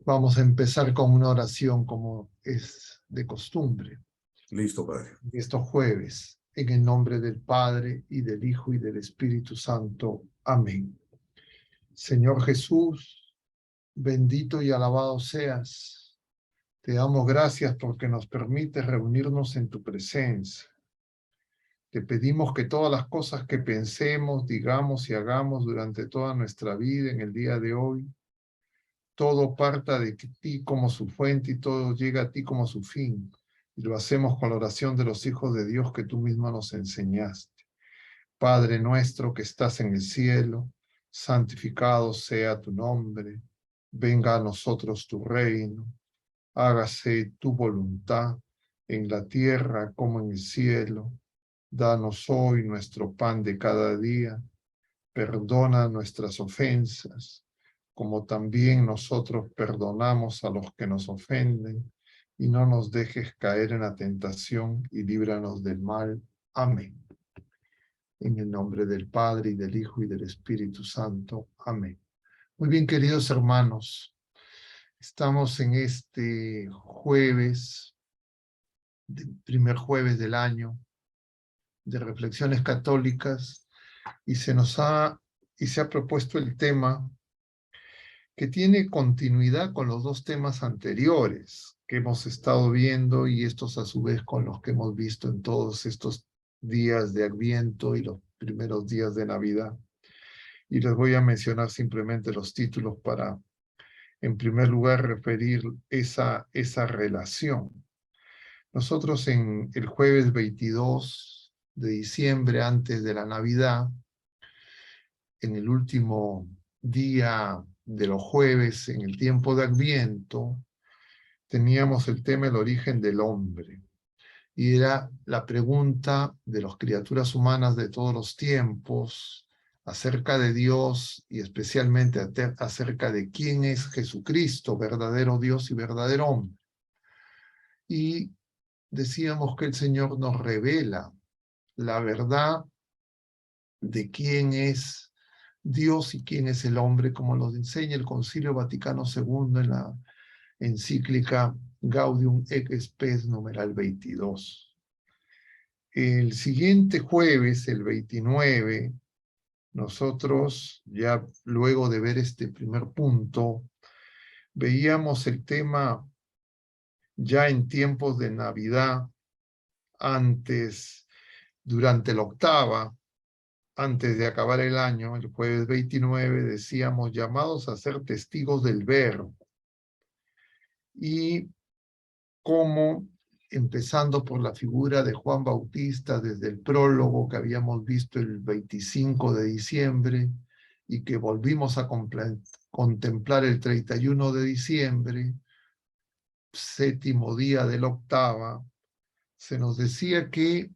Vamos a empezar con una oración como es de costumbre. Listo, Padre. Estos jueves, en el nombre del Padre, y del Hijo, y del Espíritu Santo. Amén. Señor Jesús, bendito y alabado seas. Te damos gracias porque nos permites reunirnos en tu presencia. Te pedimos que todas las cosas que pensemos, digamos y hagamos durante toda nuestra vida en el día de hoy, todo parta de ti como su fuente y todo llega a ti como su fin. Y lo hacemos con la oración de los hijos de Dios que tú mismo nos enseñaste. Padre nuestro que estás en el cielo, santificado sea tu nombre. Venga a nosotros tu reino. Hágase tu voluntad en la tierra como en el cielo. Danos hoy nuestro pan de cada día. Perdona nuestras ofensas, como también nosotros perdonamos a los que nos ofenden, y no nos dejes caer en la tentación, y líbranos del mal. Amén. En el nombre del Padre, y del Hijo, y del Espíritu Santo. Amén. Muy bien, queridos hermanos, estamos en este jueves, primer jueves del año, de reflexiones católicas, y se ha propuesto el tema que tiene continuidad con los dos temas anteriores que hemos estado viendo, y estos a su vez con los que hemos visto en todos estos días de Adviento y los primeros días de Navidad. Y les voy a mencionar simplemente los títulos para, en primer lugar, referir esa relación. Nosotros en el jueves 22 de diciembre, antes de la Navidad, en el último día de los jueves, en el tiempo de Adviento, teníamos el tema del origen del hombre. Y era la pregunta de las criaturas humanas de todos los tiempos acerca de Dios, y especialmente acerca de quién es Jesucristo, verdadero Dios y verdadero hombre. Y decíamos que el Señor nos revela la verdad de quién es Dios y quién es el hombre, como nos enseña el Concilio Vaticano II en la encíclica Gaudium et Spes numeral 22. El siguiente jueves, el 29, nosotros, ya luego de ver este primer punto, veíamos el tema ya en tiempos de Navidad, durante la octava, antes de acabar el año, el jueves 29, decíamos llamados a ser testigos del Verbo. Y cómo, empezando por la figura de Juan Bautista, desde el prólogo que habíamos visto el 25 de diciembre y que volvimos a contemplar el 31 de diciembre, séptimo día de la octava, se nos decía que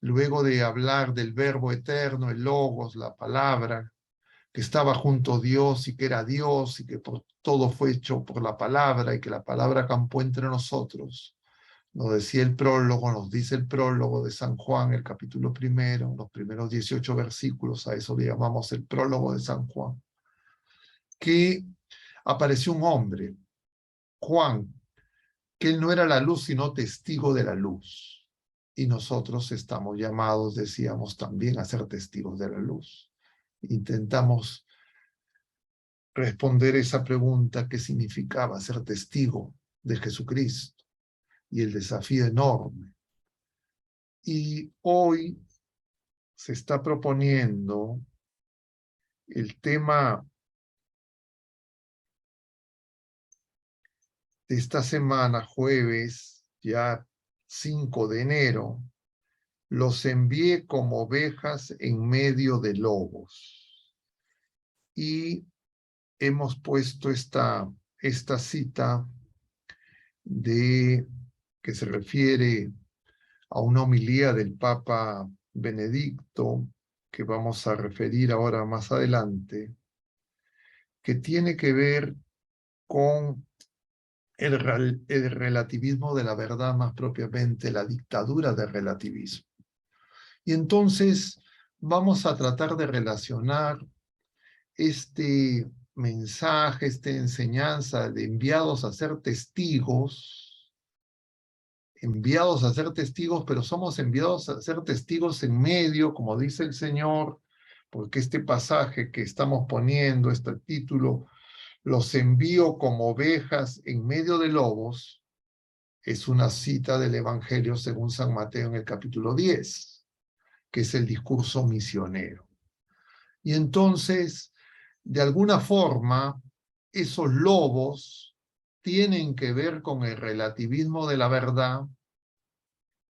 luego de hablar del Verbo eterno, el Logos, la palabra, que estaba junto a Dios y que era Dios y que todo fue hecho por la palabra y que la palabra campó entre nosotros. Nos decía el prólogo, nos dice el prólogo de San Juan, el capítulo primero, los primeros 18 versículos, a eso le llamamos el prólogo de San Juan, que apareció un hombre, Juan, que él no era la luz, sino testigo de la luz. Y nosotros estamos llamados, decíamos, también a ser testigos de la luz. Intentamos responder esa pregunta: ¿qué significaba ser testigo de Jesucristo? Y el desafío enorme. Y hoy se está proponiendo el tema de esta semana, jueves, ya 5 de enero, los envié como ovejas en medio de lobos. Y hemos puesto esta cita que se refiere a una homilía del Papa Benedicto, que vamos a referir ahora más adelante, que tiene que ver con el relativismo de la verdad, más propiamente la dictadura del relativismo. Y entonces vamos a tratar de relacionar este mensaje, esta enseñanza de enviados a ser testigos, pero somos enviados a ser testigos en medio, como dice el Señor, porque este pasaje que estamos poniendo, este título, los envío como ovejas en medio de lobos, es una cita del Evangelio según San Mateo en el capítulo 10, que es el discurso misionero. Y entonces, de alguna forma, esos lobos tienen que ver con el relativismo de la verdad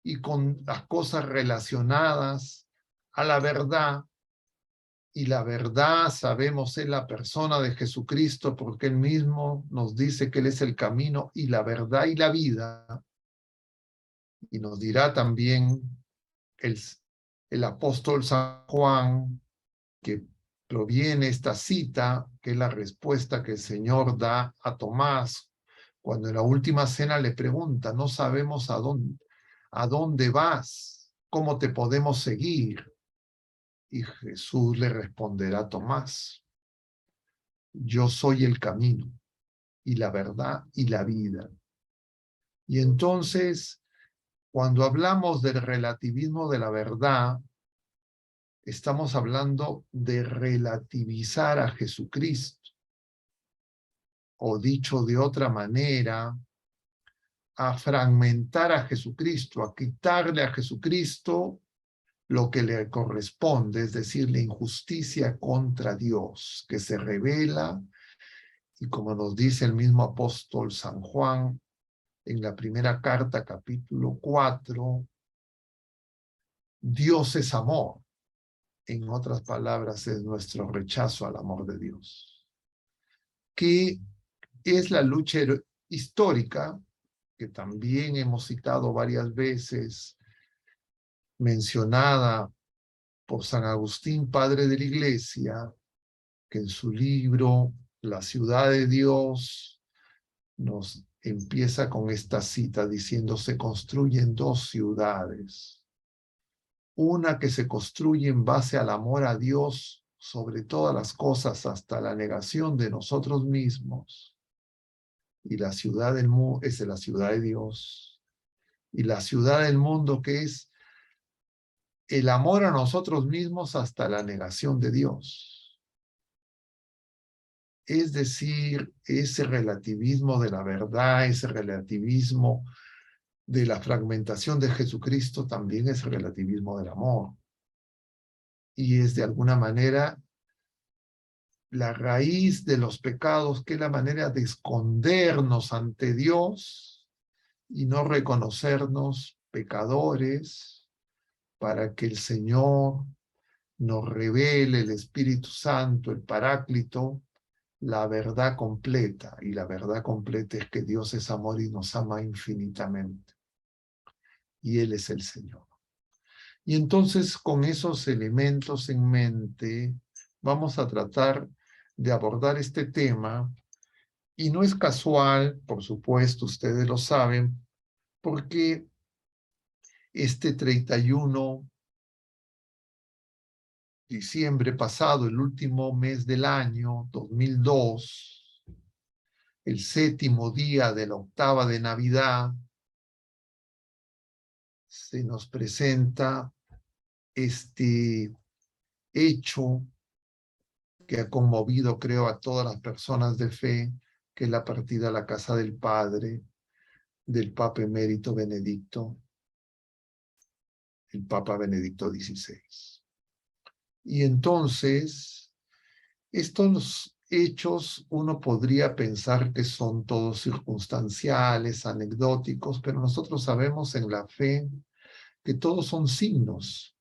y con las cosas relacionadas a la verdad. Y la verdad, sabemos, es la persona de Jesucristo, porque Él mismo nos dice que Él es el camino y la verdad y la vida. Y nos dirá también el apóstol San Juan, que proviene esta cita, que es la respuesta que el Señor da a Tomás, cuando en la última cena le pregunta, no sabemos a dónde vas, cómo te podemos seguir. Y Jesús le responderá a Tomás, yo soy el camino y la verdad y la vida. Y entonces, cuando hablamos del relativismo de la verdad, estamos hablando de relativizar a Jesucristo, o dicho de otra manera, a fragmentar a Jesucristo, a quitarle a Jesucristo lo que le corresponde, es decir, la injusticia contra Dios, que se revela, y como nos dice el mismo apóstol San Juan en la primera carta, capítulo 4, Dios es amor. En otras palabras, es nuestro rechazo al amor de Dios, que es la lucha histórica, que también hemos citado varias veces, mencionada por San Agustín, padre de la Iglesia, que en su libro La ciudad de Dios nos empieza con esta cita diciendo, se construyen dos ciudades, una que se construye en base al amor a Dios sobre todas las cosas hasta la negación de nosotros mismos, y la ciudad del mundo es la ciudad de Dios, y la ciudad del mundo que es el amor a nosotros mismos hasta la negación de Dios. Es decir, ese relativismo de la verdad, ese relativismo de la fragmentación de Jesucristo también es relativismo del amor. Y es de alguna manera la raíz de los pecados, que es la manera de escondernos ante Dios y no reconocernos pecadores, para que el Señor nos revele, el Espíritu Santo, el Paráclito, la verdad completa. Y la verdad completa es que Dios es amor y nos ama infinitamente. Y Él es el Señor. Y entonces, con esos elementos en mente, vamos a tratar de abordar este tema. Y no es casual, por supuesto, ustedes lo saben, porque este 31 de diciembre pasado, el último mes del año 2002, el séptimo día de la octava de Navidad, se nos presenta este hecho que ha conmovido, creo, a todas las personas de fe, que es la partida a la casa del Padre del Papa Emérito Benedicto, el Papa Benedicto XVI. Y entonces, estos hechos uno podría pensar que son todos circunstanciales, anecdóticos, pero nosotros sabemos en la fe que todos son signos,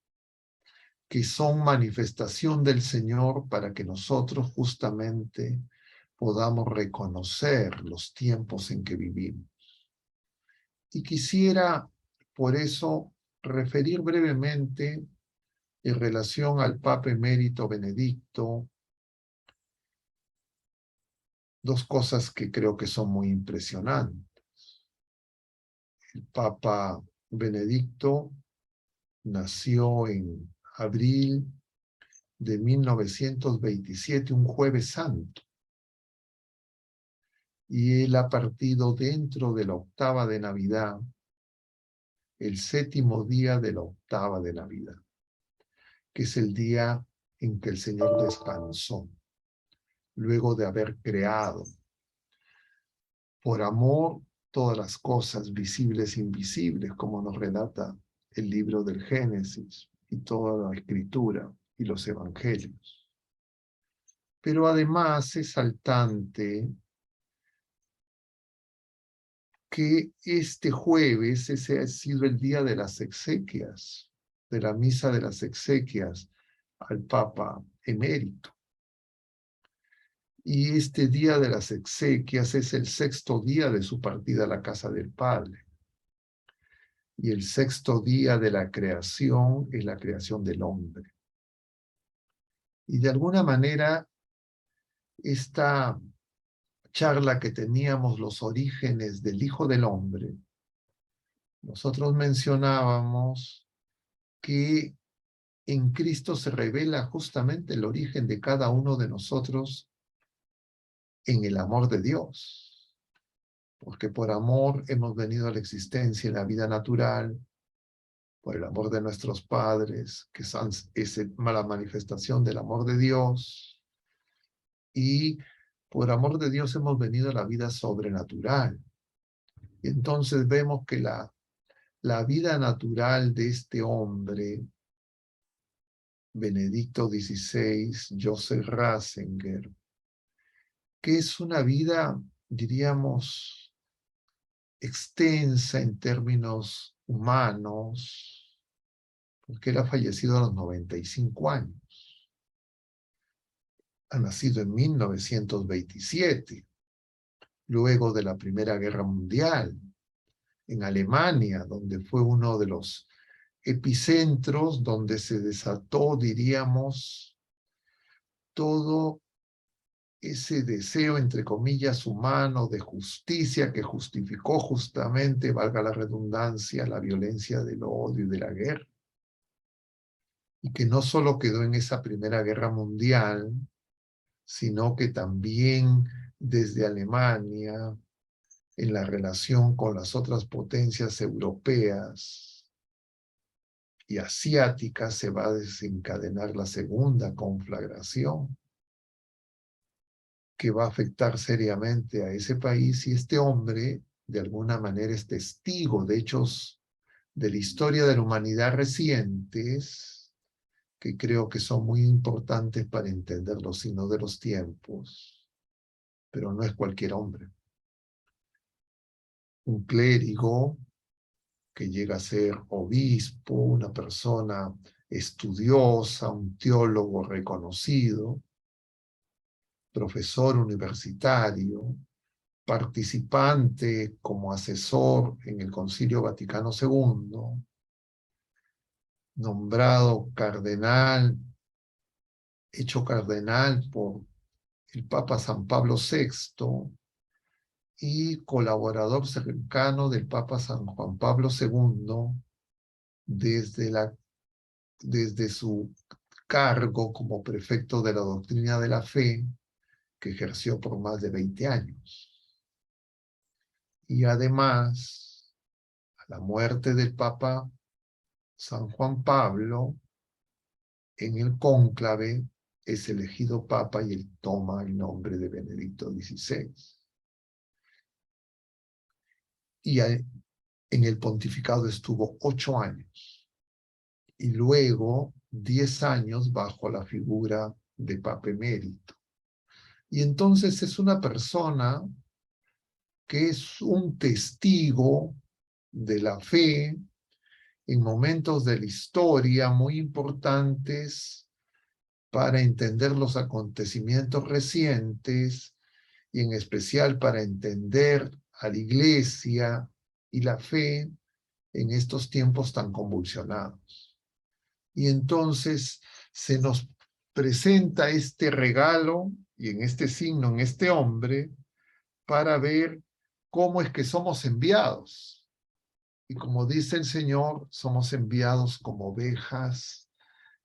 que son manifestación del Señor para que nosotros justamente podamos reconocer los tiempos en que vivimos. Y quisiera, por eso, referir brevemente en relación al Papa Emérito Benedicto dos cosas que creo que son muy impresionantes. El Papa Benedicto nació en abril de 1927, un jueves santo. Y él ha partido dentro de la octava de Navidad, el 7º día de la octava de Navidad, que es el día en que el Señor descansó, luego de haber creado, por amor, todas las cosas visibles e invisibles, como nos relata el libro del Génesis y toda la Escritura y los Evangelios. Pero además es saltante que este jueves ese ha sido el día de las exequias, de la misa de las exequias al Papa emérito. Y este día de las exequias es el 6º día de su partida a la casa del Padre. Y el 6º día de la creación es la creación del hombre. Y de alguna manera, esta charla que teníamos, los orígenes del Hijo del Hombre, nosotros mencionábamos que en Cristo se revela justamente el origen de cada uno de nosotros en el amor de Dios. Porque por amor hemos venido a la existencia en la vida natural, por el amor de nuestros padres, que son la manifestación del amor de Dios, y por amor de Dios hemos venido a la vida sobrenatural. Y entonces vemos que la vida natural de este hombre, Benedicto XVI, Joseph Ratzinger, que es una vida, diríamos, extensa en términos humanos, porque él ha fallecido a los 95 años. Ha nacido en 1927, luego de la Primera Guerra Mundial, en Alemania, donde fue uno de los epicentros donde se desató, diríamos, todo ese deseo, entre comillas, humano de justicia que justificó justamente, valga la redundancia, la violencia del odio y de la guerra. Y que no solo quedó en esa Primera Guerra Mundial, sino que también desde Alemania, en la relación con las otras potencias europeas y asiáticas, se va a desencadenar la segunda conflagración, que va a afectar seriamente a ese país, y este hombre, de alguna manera, es testigo de hechos de la historia de la humanidad recientes, que creo que son muy importantes para entender los signos de los tiempos, pero no es cualquier hombre. Un clérigo que llega a ser obispo, una persona estudiosa, un teólogo reconocido, profesor universitario, participante como asesor en el Concilio Vaticano II, nombrado cardenal, hecho cardenal por el Papa San Pablo VI y colaborador cercano del Papa San Juan Pablo II desde su cargo como prefecto de la doctrina de la fe, que ejerció por más de 20 años. Y además, a la muerte del Papa San Juan Pablo, en el cónclave es elegido Papa y él toma el nombre de Benedicto XVI. Y en el pontificado estuvo 8 años y luego 10 años bajo la figura de Papa emérito. Y entonces es una persona que es un testigo de la fe en momentos de la historia muy importantes para entender los acontecimientos recientes y en especial para entender a la Iglesia y la fe en estos tiempos tan convulsionados. Y entonces se nos presenta este regalo y en este signo, en este hombre, para ver cómo es que somos enviados. Y como dice el Señor, somos enviados como ovejas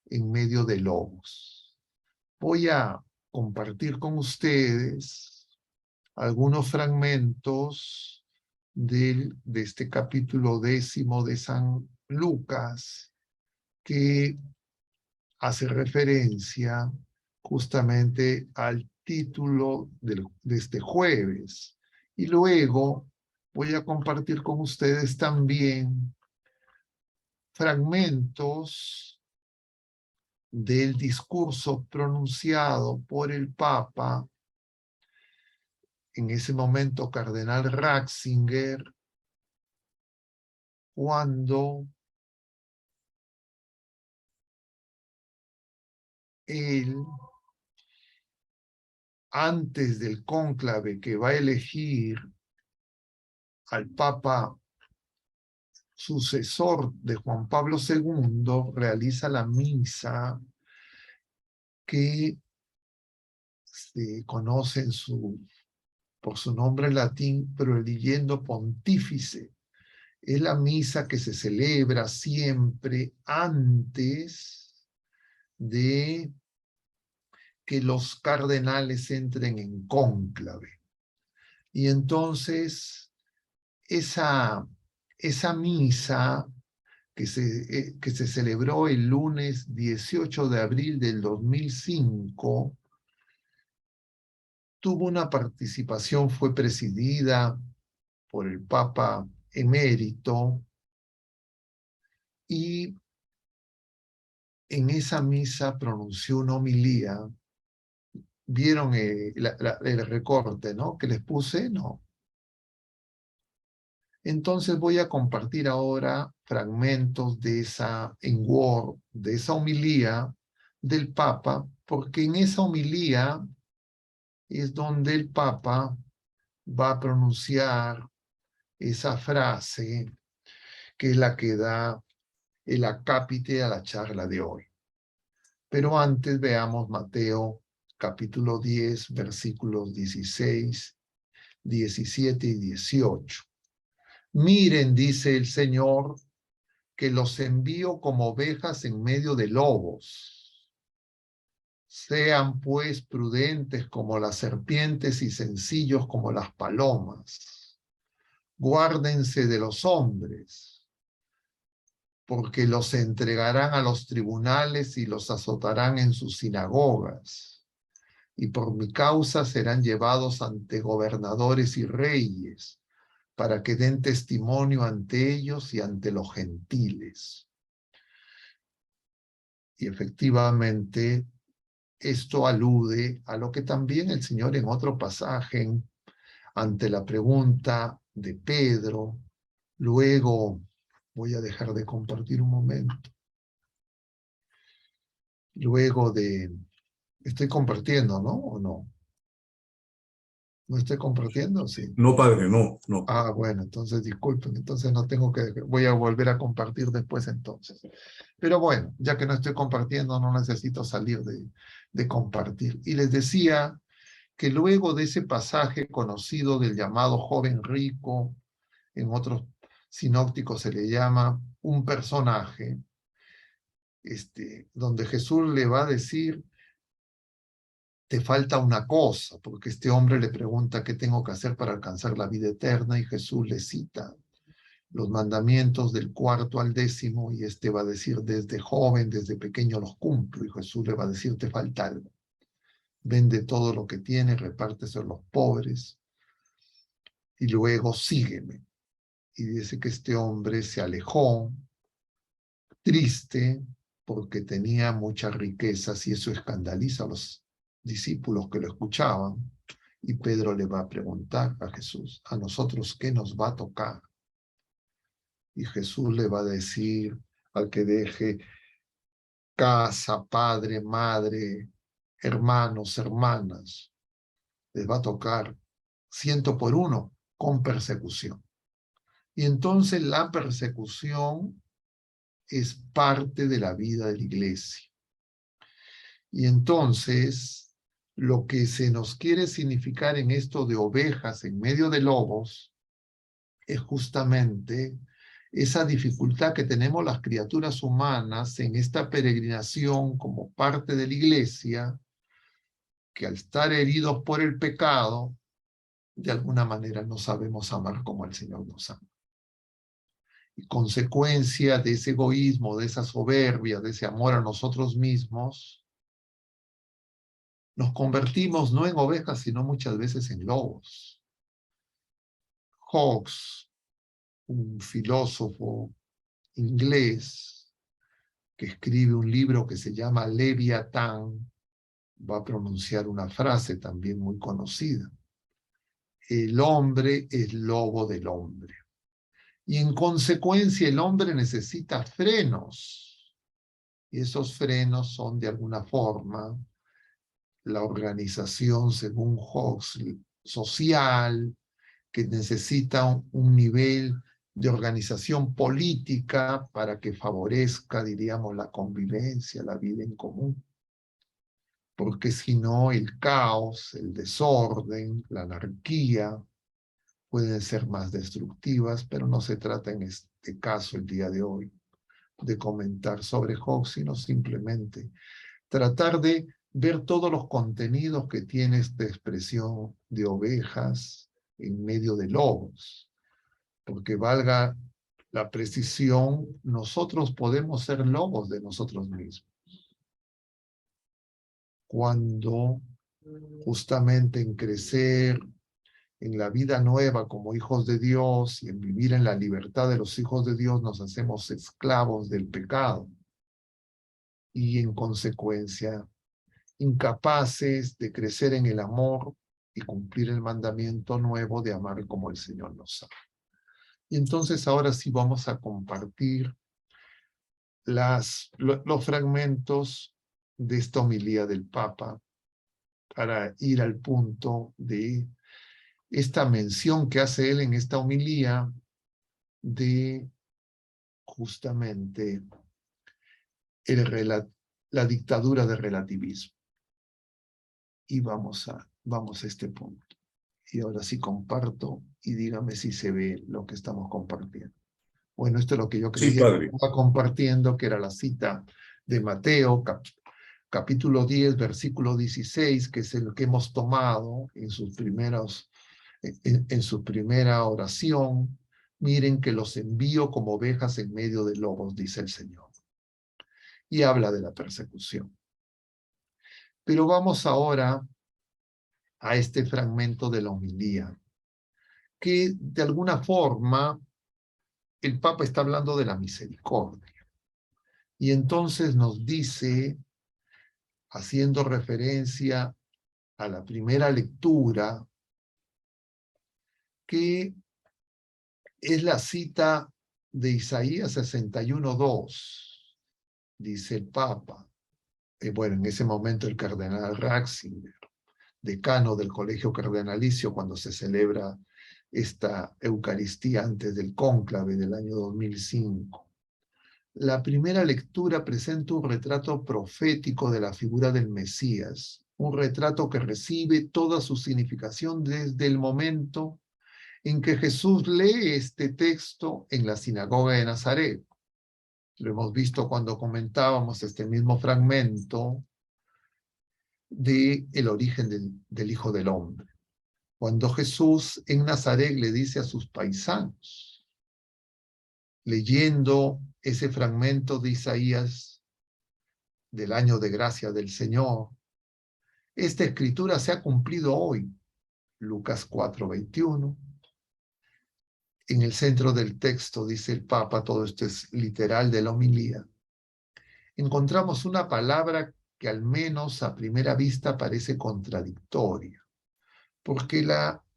en medio de lobos. voy a compartir con ustedes algunos fragmentos de este capítulo 10 de San Lucas, que hace referencia justamente al título de este jueves. Y luego voy a compartir con ustedes también fragmentos del discurso pronunciado por el Papa, en ese momento cardenal Ratzinger, cuando él, antes del cónclave que va a elegir al Papa sucesor de Juan Pablo II, realiza la misa que se conoce por su nombre en latín, pero el leyendo pontífice. Es la misa que se celebra siempre antes de que los cardenales entren en cónclave. Y entonces esa misa que se celebró el lunes 18 de abril del 2005, tuvo una participación, fue presidida por el Papa emérito, y en esa misa pronunció una homilía. ¿Vieron el recorte, no? Que les puse, no. Entonces voy a compartir ahora fragmentos de en Word, de esa homilía del Papa, porque en esa homilía es donde el Papa va a pronunciar esa frase que es la que da el acápite a la charla de hoy. Pero antes veamos Mateo capítulo 10, versículos 16, 17 y 18. Miren, dice el Señor, que los envío como ovejas en medio de lobos. Sean pues prudentes como las serpientes y sencillos como las palomas. Guárdense de los hombres, porque los entregarán a los tribunales y los azotarán en sus sinagogas. Y por mi causa serán llevados ante gobernadores y reyes, para que den testimonio ante ellos y ante los gentiles. Y efectivamente, esto alude a lo que también el Señor en otro pasaje, ante la pregunta de Pedro, luego voy a dejar de compartir un momento, luego de, estoy compartiendo, ¿no? ¿O no? ¿No estoy compartiendo? Sí. No, padre, no, no. Ah, bueno, entonces disculpen, entonces no tengo que, voy a volver a compartir después entonces. Pero bueno, ya que no estoy compartiendo, no necesito salir de compartir. Y les decía que luego de ese pasaje conocido del llamado joven rico, en otros sinópticos se le llama un personaje, donde Jesús le va a decir, te falta una cosa, porque este hombre le pregunta qué tengo que hacer para alcanzar la vida eterna, y Jesús le cita los mandamientos del 4 al 10, y va a decir, desde joven, desde pequeño los cumplo, y Jesús le va a decir, te falta algo. Vende todo lo que tienes, repártese a los pobres, y luego sígueme. Y dice que este hombre se alejó, triste, porque tenía muchas riquezas, y eso escandaliza a los discípulos que lo escuchaban. Y Pedro le va a preguntar a Jesús, ¿a nosotros qué nos va a tocar? Y Jesús le va a decir, al que deje casa, padre, madre, hermanos, hermanas, les va a tocar 100 por 1 con persecución. Y entonces la persecución es parte de la vida de la iglesia. Y entonces lo que se nos quiere significar en esto de ovejas en medio de lobos es justamente esa dificultad que tenemos las criaturas humanas en esta peregrinación como parte de la iglesia, que al estar heridos por el pecado, de alguna manera no sabemos amar como el Señor nos ama. Y consecuencia de ese egoísmo, de esa soberbia, de ese amor a nosotros mismos, nos convertimos no en ovejas, sino muchas veces en lobos. Hawkes, un filósofo inglés que escribe un libro que se llama Leviatán, va a pronunciar una frase también muy conocida. El hombre es lobo del hombre. Y en consecuencia el hombre necesita frenos. Y esos frenos son de alguna forma la organización, según Hawkes, social, que necesita un nivel de organización política para que favorezca, diríamos, la convivencia, la vida en común. Porque si no, el caos, el desorden, la anarquía pueden ser más destructivas, pero no se trata en este caso, el día de hoy, de comentar sobre Hawkes, sino simplemente tratar de ver todos los contenidos que tiene esta expresión de ovejas en medio de lobos. Porque valga la precisión, nosotros podemos ser lobos de nosotros mismos. Cuando justamente en crecer en la vida nueva como hijos de Dios y en vivir en la libertad de los hijos de Dios, nos hacemos esclavos del pecado y en consecuencia incapaces de crecer en el amor y cumplir el mandamiento nuevo de amar como el Señor nos ama. Y entonces ahora sí vamos a compartir los fragmentos de esta homilía del Papa para ir al punto de esta mención que hace él en esta homilía de justamente la dictadura del relativismo. Y vamos a este punto. Y ahora sí comparto y dígame si se ve lo que estamos compartiendo. Bueno, esto es lo que yo Sí, creía que padre. estaba compartiendo, que era la cita de Mateo, capítulo 10, versículo 16, que es el que hemos tomado en sus primeros, en su primera oración. Miren que los envío como ovejas en medio de lobos, dice el Señor. Y habla de la persecución. Pero vamos ahora a este fragmento de la homilía, que de alguna forma el Papa está hablando de la misericordia. Y entonces nos dice, haciendo referencia a la primera lectura, que es la cita de Isaías 61:2, dice el Papa. Bueno, en ese momento el cardenal Ratzinger, decano del Colegio Cardenalicio, cuando se celebra esta Eucaristía antes del cónclave del año 2005. La primera lectura presenta un retrato profético de la figura del Mesías, un retrato que recibe toda su significación desde el momento en que Jesús lee este texto en la sinagoga de Nazaret. Lo hemos visto cuando comentábamos este mismo fragmento del origen del Hijo del Hombre. Cuando Jesús en Nazaret le dice a sus paisanos, leyendo ese fragmento de Isaías del año de gracia del Señor, esta escritura se ha cumplido hoy, Lucas 4:21. En el centro del texto, dice el Papa, todo esto es literal de la homilía, encontramos una palabra que al menos a primera vista parece contradictoria, porque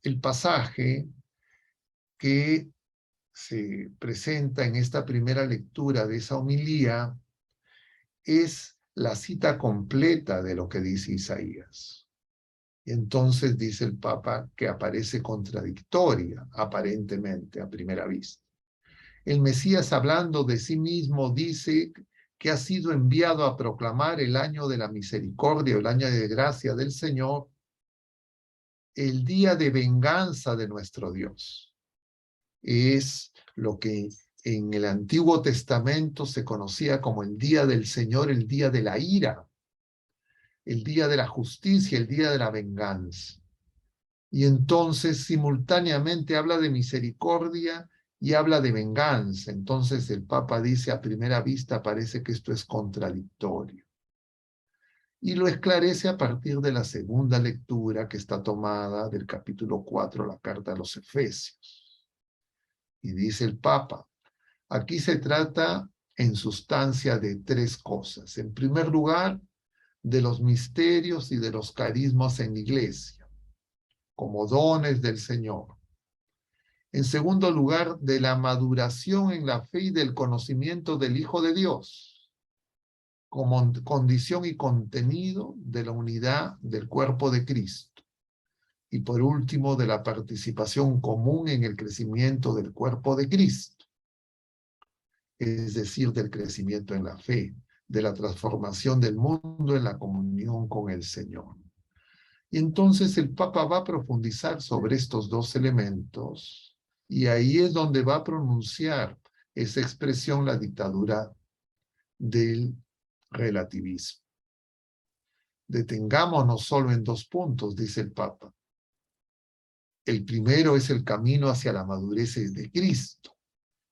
el pasaje que se presenta en esta primera lectura de esa homilía es la cita completa de lo que dice Isaías. Y entonces dice el Papa que aparece contradictoria, aparentemente, a primera vista. El Mesías, hablando de sí mismo, dice que ha sido enviado a proclamar el año de la misericordia, el año de gracia del Señor, el día de venganza de nuestro Dios. Es lo que en el Antiguo Testamento se conocía como el día del Señor, el día de la ira. el día de la justicia, el día de la venganza. Y entonces simultáneamente habla de misericordia y habla de venganza. Entonces el Papa dice, a primera vista parece que esto es contradictorio. Y lo esclarece a partir de la segunda lectura que está tomada del capítulo 4, la carta a los Efesios. Y dice el Papa, aquí se trata en sustancia de tres cosas. En primer lugar, de los misterios y de los carismas en la iglesia, como dones del Señor. En segundo lugar, de la maduración en la fe y del conocimiento del Hijo de Dios, como condición y contenido de la unidad del cuerpo de Cristo. Y por último, de la participación común en el crecimiento del cuerpo de Cristo, es decir, del crecimiento en la fe, de la transformación del mundo en la comunión con el Señor. Y entonces el Papa va a profundizar sobre estos dos elementos, y ahí es donde va a pronunciar esa expresión, la dictadura del relativismo. Detengámonos solo en dos puntos, dice el Papa. El primero es el camino hacia la madurez de Cristo.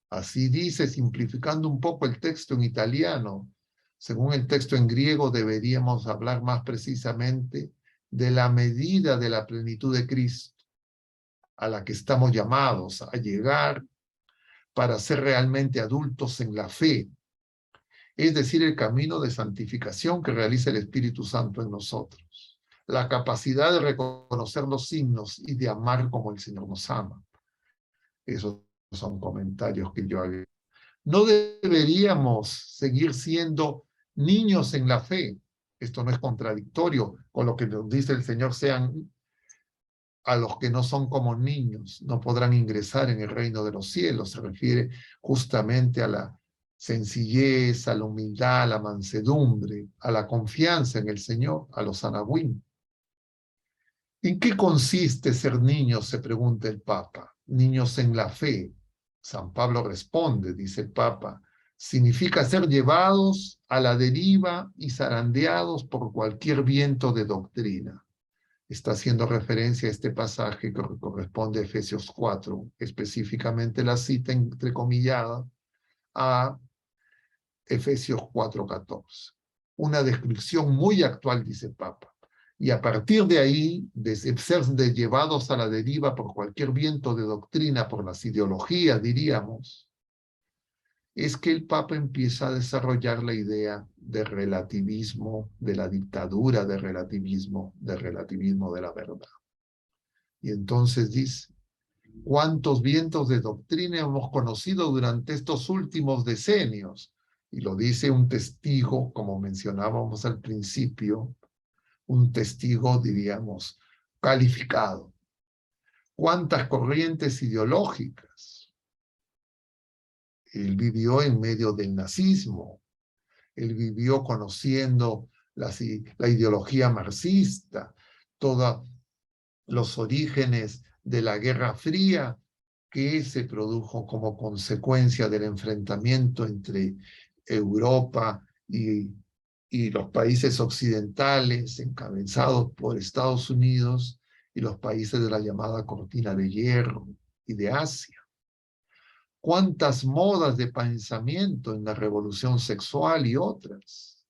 Así dice, simplificando un poco el texto en italiano. Según el texto en griego, deberíamos hablar más precisamente de la medida de la plenitud de Cristo, a la que estamos llamados a llegar para ser realmente adultos en la fe, es decir, el camino de santificación que realiza el Espíritu Santo en nosotros, la capacidad de reconocer los signos y de amar como el Señor nos ama. Esos son comentarios que yo hago. No deberíamos seguir siendo niños en la fe. Esto no es contradictorio con lo que nos dice el Señor, sean a los que no son como niños, no podrán ingresar en el reino de los cielos. Se refiere justamente a la sencillez, a la humildad, a la mansedumbre, a la confianza en el Señor, a los anahuim. ¿En qué consiste ser niños?, se pregunta el Papa. Niños en la fe. San Pablo responde, dice el Papa, significa ser llevados a la deriva y zarandeados por cualquier viento de doctrina. Está haciendo referencia a este pasaje que corresponde a Efesios 4, específicamente la cita entrecomillada a Efesios 4:14. Una descripción muy actual, dice el Papa. Y a partir de ahí, de ser llevados a la deriva por cualquier viento de doctrina, por las ideologías, diríamos, es que el Papa empieza a desarrollar la idea de relativismo, de la dictadura de relativismo de la verdad. Y entonces dice, ¿cuántos vientos de doctrina hemos conocido durante estos últimos decenios? Y lo dice un testigo, como mencionábamos al principio, un testigo, diríamos, calificado. ¿Cuántas corrientes ideológicas? Él vivió en medio del nazismo, él vivió conociendo la ideología marxista, todos los orígenes de la Guerra Fría que se produjo como consecuencia del enfrentamiento entre Europa y los países occidentales, encabezados por Estados Unidos y los países de la llamada Cortina de Hierro y de Asia. ¿Cuántas modas de pensamiento en la revolución sexual y otras?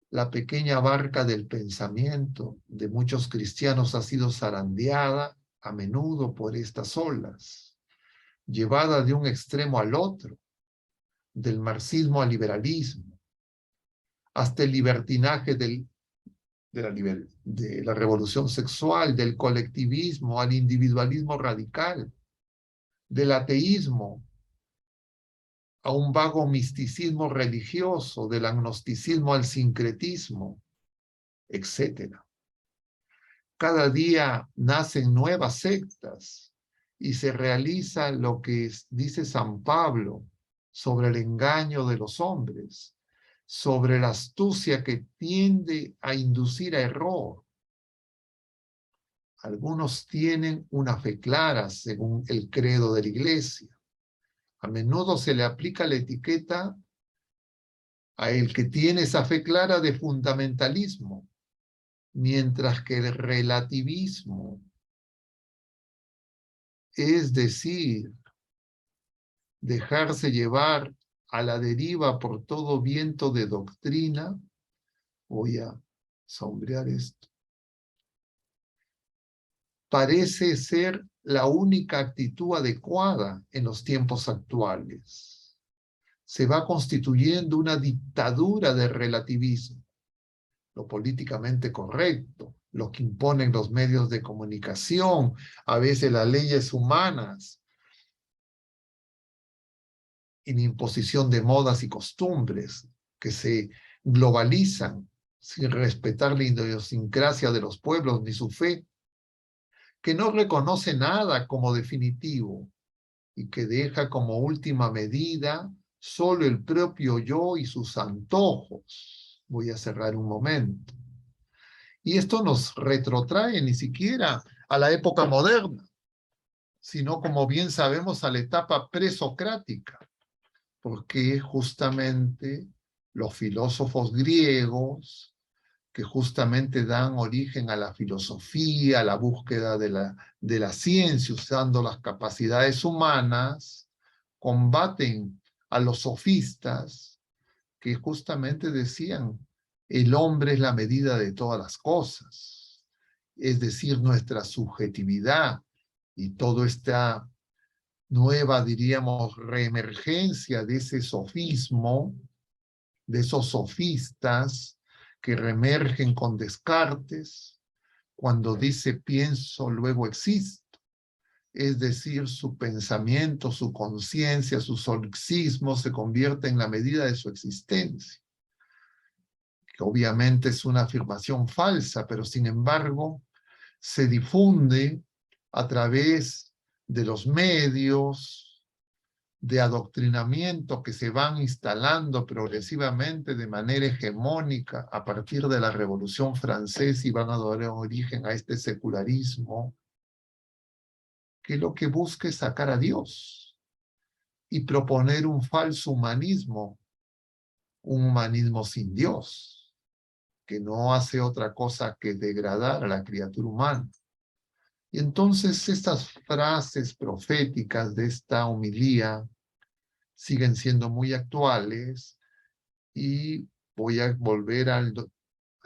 La pequeña barca del pensamiento de muchos cristianos ha sido zarandeada a menudo por estas olas, llevada de un extremo al otro, del marxismo al liberalismo, hasta el libertinaje de la revolución sexual, del colectivismo al individualismo radical, del ateísmo a un vago misticismo religioso, del agnosticismo al sincretismo, etc. Cada día nacen nuevas sectas y se realiza lo que dice San Pablo sobre el engaño de los hombres, sobre la astucia que tiende a inducir a error. Algunos tienen una fe clara según el credo de la Iglesia. A menudo se le aplica la etiqueta a el que tiene esa fe clara de fundamentalismo, mientras que el relativismo, es decir, dejarse llevar a la deriva por todo viento de doctrina, voy a sombrear esto, parece ser la única actitud adecuada en los tiempos actuales. Se va constituyendo una dictadura del relativismo, lo políticamente correcto, lo que imponen los medios de comunicación, a veces las leyes humanas, en imposición de modas y costumbres que se globalizan sin respetar la idiosincrasia de los pueblos ni su fe, que no reconoce nada como definitivo y que deja como última medida solo el propio yo y sus antojos. Voy a cerrar un momento. Y esto nos retrotrae ni siquiera a la época moderna, sino, como bien sabemos, a la etapa presocrática, porque justamente los filósofos griegos, que justamente dan origen a la filosofía, a la búsqueda de la ciencia, usando las capacidades humanas, combaten a los sofistas, que justamente decían, el hombre es la medida de todas las cosas, es decir, nuestra subjetividad y toda esta nueva, diríamos, reemergencia de ese sofismo, de esos sofistas que reemergen con Descartes, cuando dice pienso, luego existo. Es decir, su pensamiento, su conciencia, su solipsismo se convierte en la medida de su existencia. Que obviamente es una afirmación falsa, pero sin embargo se difunde a través de los medios de adoctrinamiento que se van instalando progresivamente de manera hegemónica a partir de la Revolución Francesa y van a dar origen a este secularismo, que lo que busca es sacar a Dios y proponer un falso humanismo, un humanismo sin Dios, que no hace otra cosa que degradar a la criatura humana. Y entonces estas frases proféticas de esta homilía siguen siendo muy actuales y voy a volver al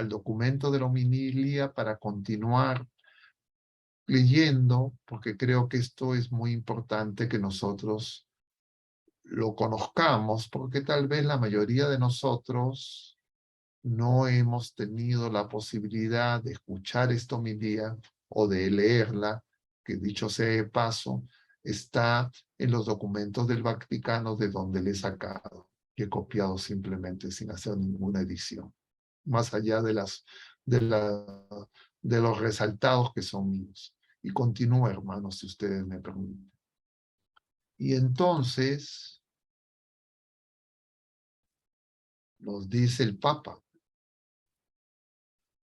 documento de la homilia para continuar leyendo, porque creo que esto es muy importante que nosotros lo conozcamos, porque tal vez la mayoría de nosotros no hemos tenido la posibilidad de escuchar esta homilía o de leerla, que dicho sea de paso, está en los documentos del Vaticano de donde le he sacado y he copiado simplemente sin hacer ninguna edición, más allá de, de los resaltados que son míos. Y continúo, hermanos, si ustedes me permiten. Y entonces nos dice el Papa,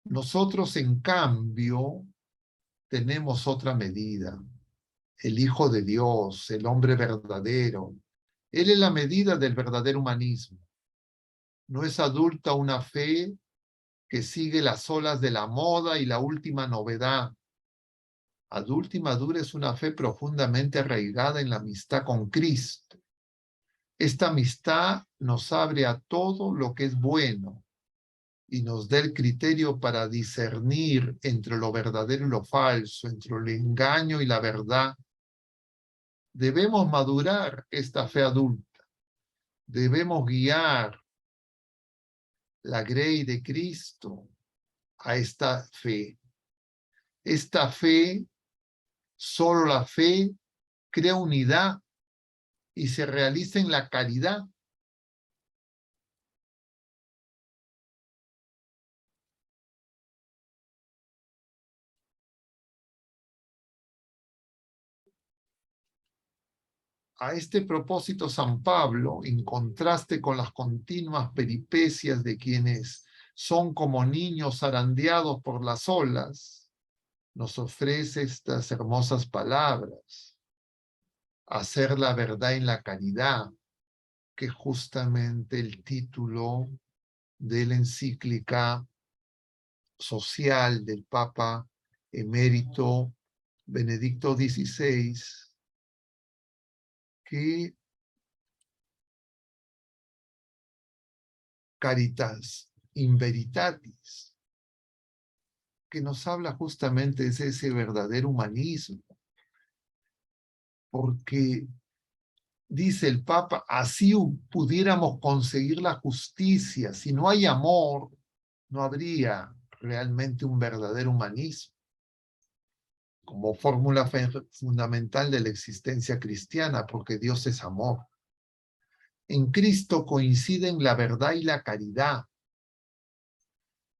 nosotros en cambio tenemos otra medida, el Hijo de Dios, el hombre verdadero. Él es la medida del verdadero humanismo. No es adulta una fe que sigue las olas de la moda y la última novedad. Adulta y madura es una fe profundamente arraigada en la amistad con Cristo. Esta amistad nos abre a todo lo que es bueno y nos da el criterio para discernir entre lo verdadero y lo falso, entre el engaño y la verdad. Debemos madurar esta fe adulta. Debemos guiar la grey de Cristo a esta fe. Esta fe, solo la fe, crea unidad y se realiza en la caridad. A este propósito, San Pablo, en contraste con las continuas peripecias de quienes son como niños zarandeados por las olas, nos ofrece estas hermosas palabras. Hacer la verdad en la caridad, que es justamente el título de la encíclica social del Papa emérito Benedicto XVI, que Caritas in Veritatis, que nos habla justamente de ese verdadero humanismo, porque dice el Papa, así pudiéramos conseguir la justicia. Si no hay amor, no habría realmente un verdadero humanismo, como fórmula fundamental de la existencia cristiana, porque Dios es amor. En Cristo coinciden la verdad y la caridad.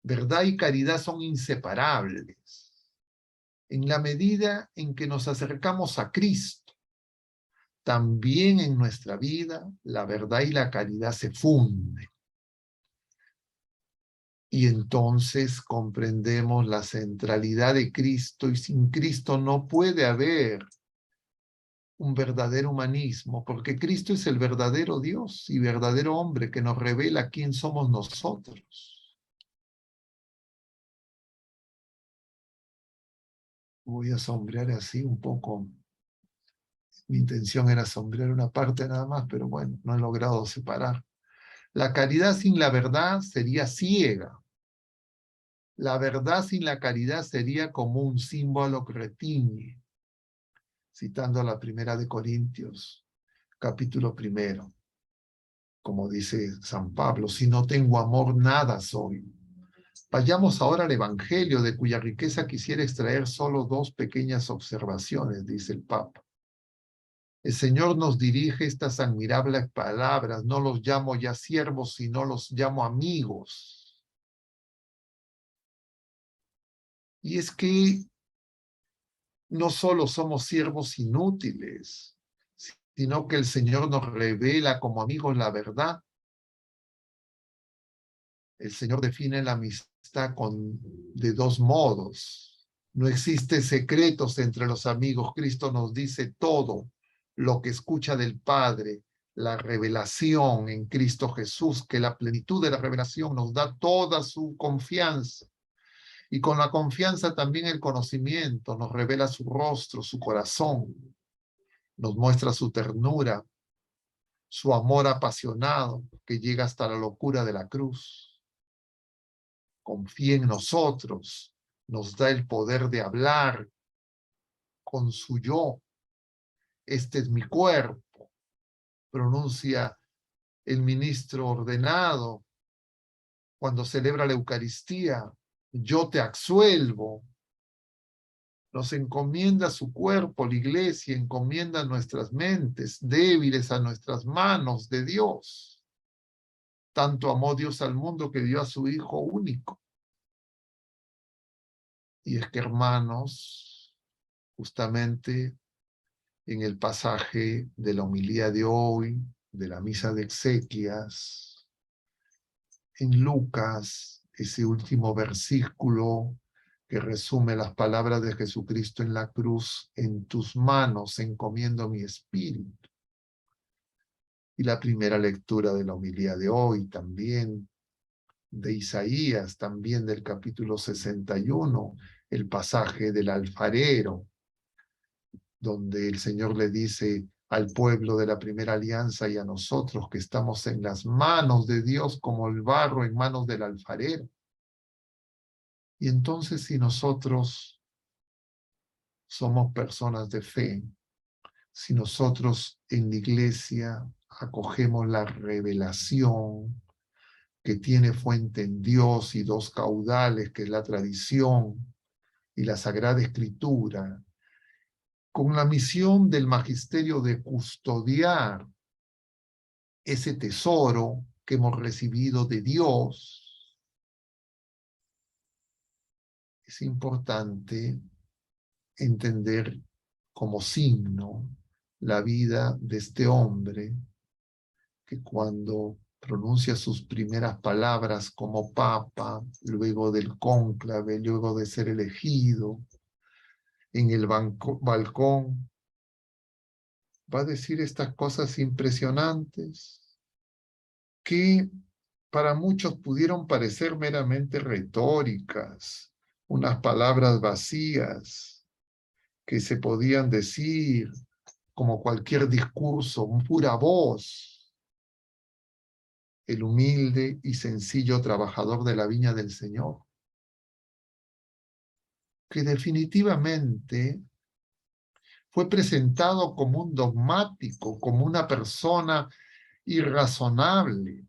Verdad y caridad son inseparables. En la medida en que nos acercamos a Cristo, también en nuestra vida la verdad y la caridad se funden. Y entonces comprendemos la centralidad de Cristo, y sin Cristo no puede haber un verdadero humanismo, porque Cristo es el verdadero Dios y verdadero hombre que nos revela quién somos nosotros. Voy a sombrear así un poco. Mi intención era sombrear una parte nada más, pero bueno, no he logrado separar. La caridad sin la verdad sería ciega. La verdad sin la caridad sería como un símbolo que retiñe, citando la primera de Corintios, capítulo 1, como dice San Pablo, si no tengo amor, nada soy. Vayamos ahora al Evangelio, de cuya riqueza quisiera extraer solo dos pequeñas observaciones, dice el Papa. El Señor nos dirige estas admirables palabras, no los llamo ya siervos, sino los llamo amigos. Y es que no solo somos siervos inútiles, sino que el Señor nos revela como amigos la verdad. El Señor define la amistad de dos modos. No existe secretos entre los amigos. Cristo nos dice todo lo que escucha del Padre, la revelación en Cristo Jesús, que la plenitud de la revelación nos da toda su confianza. Y con la confianza también el conocimiento nos revela su rostro, su corazón, nos muestra su ternura, su amor apasionado que llega hasta la locura de la cruz. Confía en nosotros, nos da el poder de hablar con su yo. Este es mi cuerpo, pronuncia el ministro ordenado cuando celebra la Eucaristía. Yo te absuelvo. Nos encomienda su cuerpo, la iglesia, encomienda nuestras mentes débiles a nuestras manos de Dios. Tanto amó Dios al mundo que dio a su Hijo único. Y es que, hermanos, justamente en el pasaje de la homilía de hoy, de la misa de exequias, en Lucas, ese último versículo que resume las palabras de Jesucristo en la cruz, en tus manos encomiendo mi espíritu. Y la primera lectura de la homilía de hoy también, de Isaías, también del capítulo 61, el pasaje del alfarero, donde el Señor le dice al pueblo de la primera alianza y a nosotros que estamos en las manos de Dios como el barro en manos del alfarero. Y entonces, si nosotros somos personas de fe, si nosotros en la iglesia acogemos la revelación que tiene fuente en Dios y dos caudales, que es la tradición y la Sagrada Escritura, con la misión del magisterio de custodiar ese tesoro que hemos recibido de Dios, es importante entender como signo la vida de este hombre que cuando pronuncia sus primeras palabras como papa, luego del cónclave, luego de ser elegido, en el balcón, va a decir estas cosas impresionantes que para muchos pudieron parecer meramente retóricas, unas palabras vacías que se podían decir como cualquier discurso, pura voz. El humilde y sencillo trabajador de la viña del Señor, que definitivamente fue presentado como un dogmático, como una persona irrazonable,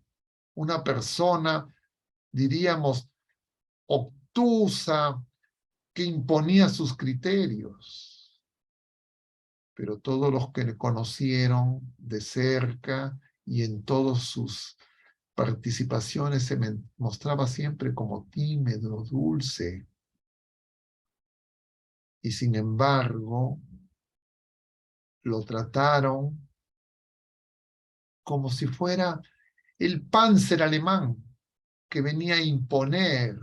una persona, diríamos, obtusa, que imponía sus criterios. Pero todos los que le conocieron de cerca y en todas sus participaciones se mostraba siempre como tímido, dulce. Y sin embargo, lo trataron como si fuera el Panzer alemán que venía a imponer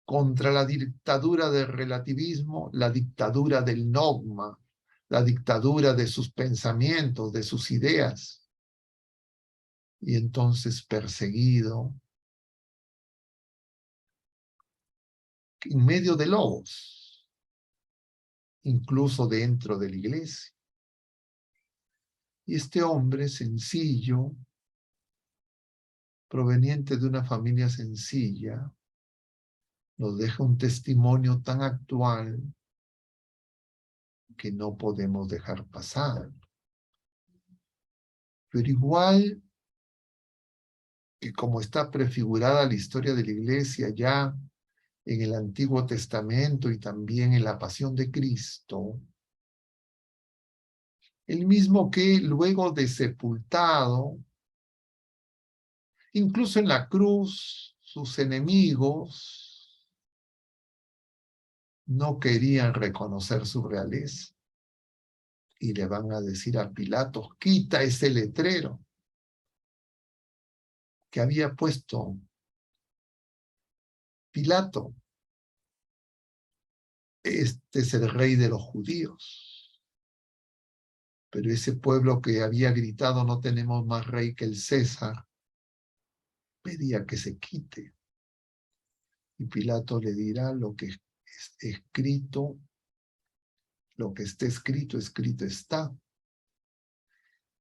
contra la dictadura del relativismo, la dictadura del dogma, la dictadura de sus pensamientos, de sus ideas. Y entonces perseguido en medio de lobos, incluso dentro de la iglesia. Y este hombre sencillo, proveniente de una familia sencilla, nos deja un testimonio tan actual que no podemos dejar pasar. Pero igual que como está prefigurada la historia de la iglesia ya en el Antiguo Testamento y también en la Pasión de Cristo, el mismo que luego de sepultado, incluso en la cruz, sus enemigos no querían reconocer su realeza y le van a decir a Pilatos, quita ese letrero que había puesto Pilato. Este es el rey de los judíos. Pero ese pueblo que había gritado, no tenemos más rey que el César, pedía que se quite. Y Pilato le dirá lo que es escrito, lo que esté escrito, escrito está.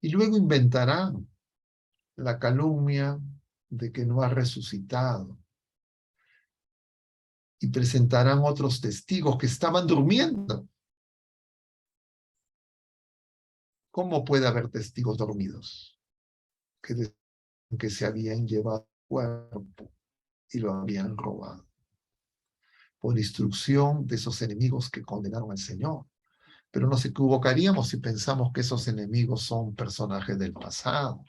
Y luego inventarán la calumnia de que no ha resucitado. Y presentarán otros testigos que estaban durmiendo. ¿Cómo puede haber testigos dormidos? Que se habían llevado el cuerpo y lo habían robado. Por instrucción de esos enemigos que condenaron al Señor. Pero nos equivocaríamos si pensamos que esos enemigos son personajes del pasado.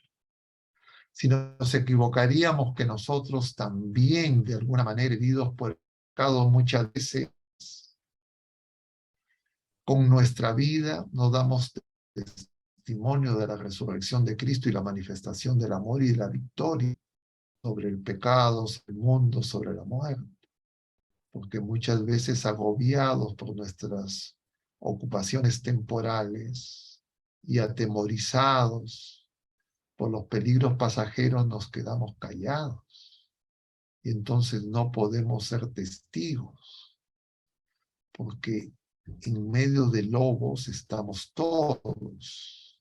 Si nos equivocaríamos que nosotros también, de alguna manera, heridos por el pecado, muchas veces, con nuestra vida, nos damos testimonio de la resurrección de Cristo y la manifestación del amor y de la victoria sobre el pecado, sobre el mundo, sobre la muerte. Porque muchas veces agobiados por nuestras ocupaciones temporales y atemorizados por los peligros pasajeros nos quedamos callados y entonces no podemos ser testigos porque en medio de lobos estamos todos.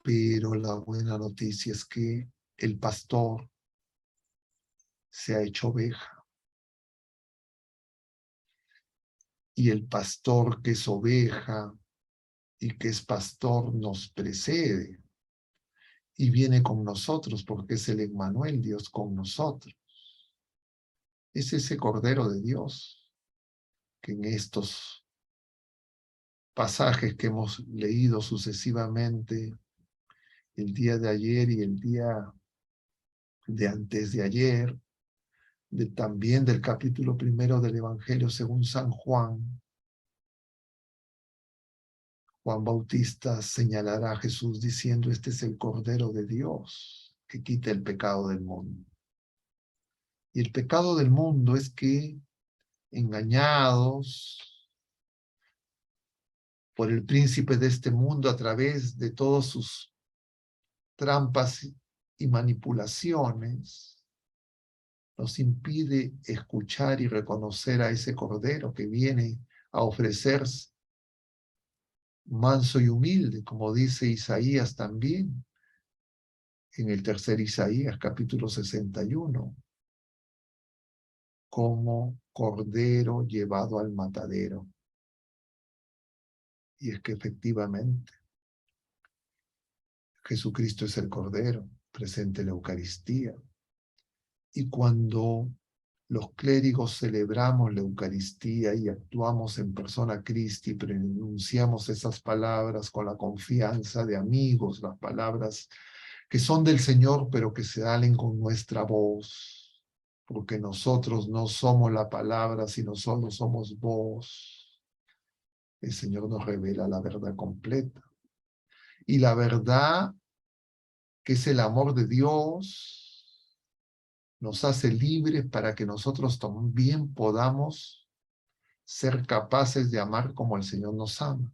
Pero la buena noticia es que el pastor se ha hecho oveja. Y el pastor que es oveja y que es pastor nos precede y viene con nosotros porque es el Emmanuel, Dios con nosotros. Es ese Cordero de Dios que en estos pasajes que hemos leído sucesivamente el día de ayer y el día de antes de ayer, también del capítulo 1 del Evangelio según San Juan, Juan Bautista señalará a Jesús diciendo, este es el Cordero de Dios que quita el pecado del mundo. Y el pecado del mundo es que, engañados por el príncipe de este mundo a través de todas sus trampas y manipulaciones nos impide escuchar y reconocer a ese Cordero que viene a ofrecerse manso y humilde, como dice Isaías también, en el tercer Isaías, capítulo 61, como Cordero llevado al matadero. Y es que efectivamente, Jesucristo es el Cordero, presente en la Eucaristía. Y cuando los clérigos celebramos la Eucaristía y actuamos en persona Christi, pronunciamos esas palabras con la confianza de amigos, las palabras que son del Señor, pero que se salen con nuestra voz, porque nosotros no somos la palabra, sino solo somos voz. El Señor nos revela la verdad completa. Y la verdad, que es el amor de Dios, nos hace libres para que nosotros también podamos ser capaces de amar como el Señor nos ama.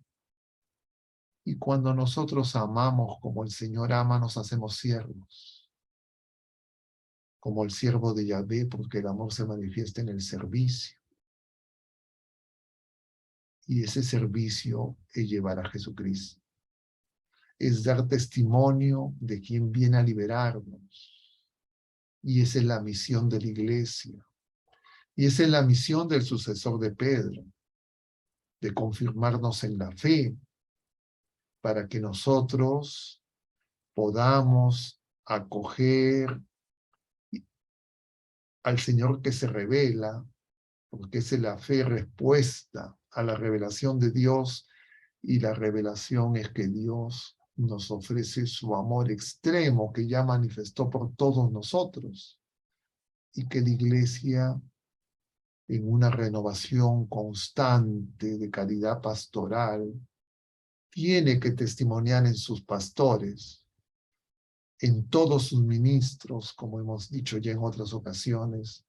Y cuando nosotros amamos como el Señor ama, nos hacemos siervos, como el siervo de Yahvé, porque el amor se manifiesta en el servicio. Y ese servicio es llevar a Jesucristo. Es dar testimonio de quien viene a liberarnos. Y esa es la misión de la iglesia. Y esa es la misión del sucesor de Pedro, de confirmarnos en la fe, para que nosotros podamos acoger al Señor que se revela, porque esa es la fe respuesta a la revelación de Dios, y la revelación es que Dios nos ofrece su amor extremo que ya manifestó por todos nosotros, y que la iglesia, en una renovación constante de caridad pastoral, tiene que testimoniar en sus pastores, en todos sus ministros, como hemos dicho ya en otras ocasiones,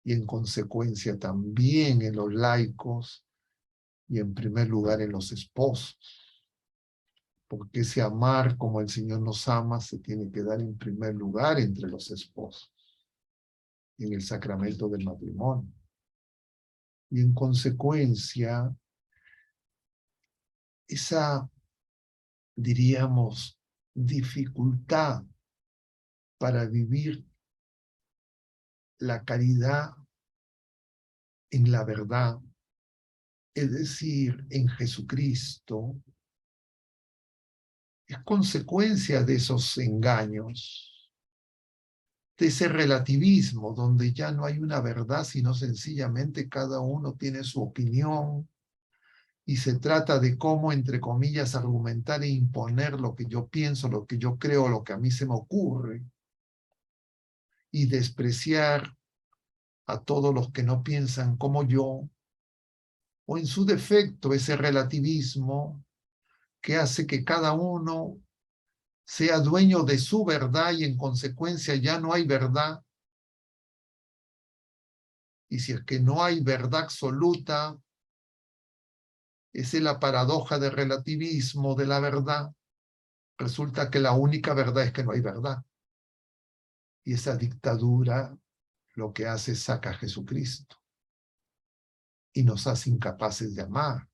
y en consecuencia también en los laicos, y en primer lugar en los esposos, porque ese amar como el Señor nos ama se tiene que dar en primer lugar entre los esposos, en el sacramento del matrimonio. Y en consecuencia, esa, diríamos, dificultad para vivir la caridad en la verdad, es decir, en Jesucristo, es consecuencia de esos engaños, de ese relativismo donde ya no hay una verdad, sino sencillamente cada uno tiene su opinión y se trata de cómo, entre comillas, argumentar e imponer lo que yo pienso, lo que yo creo, lo que a mí se me ocurre, y despreciar a todos los que no piensan como yo, o en su defecto ese relativismo que hace que cada uno sea dueño de su verdad y en consecuencia ya no hay verdad. Y si es que no hay verdad absoluta, esa es la paradoja del relativismo de la verdad. Resulta que la única verdad es que no hay verdad. Y esa dictadura lo que hace es saca a Jesucristo y nos hace incapaces de amar.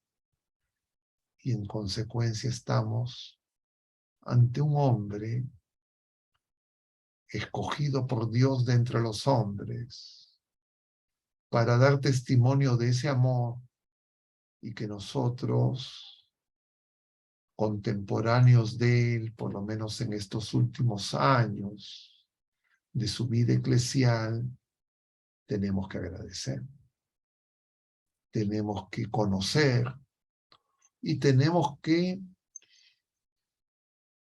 Y en consecuencia estamos ante un hombre escogido por Dios de entre los hombres para dar testimonio de ese amor, y que nosotros, contemporáneos de él, por lo menos en estos últimos años de su vida eclesial, tenemos que agradecer, tenemos que conocer y tenemos que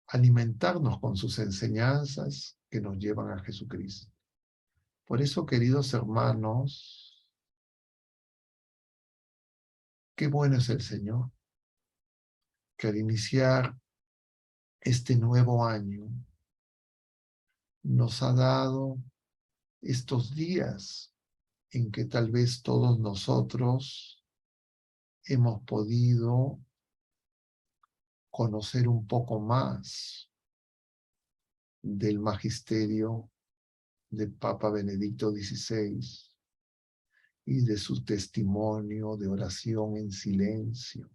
alimentarnos con sus enseñanzas que nos llevan a Jesucristo. Por eso, queridos hermanos, qué bueno es el Señor, que al iniciar este nuevo año nos ha dado estos días en que tal vez todos nosotros hemos podido conocer un poco más del magisterio del Papa Benedicto XVI y de su testimonio de oración en silencio,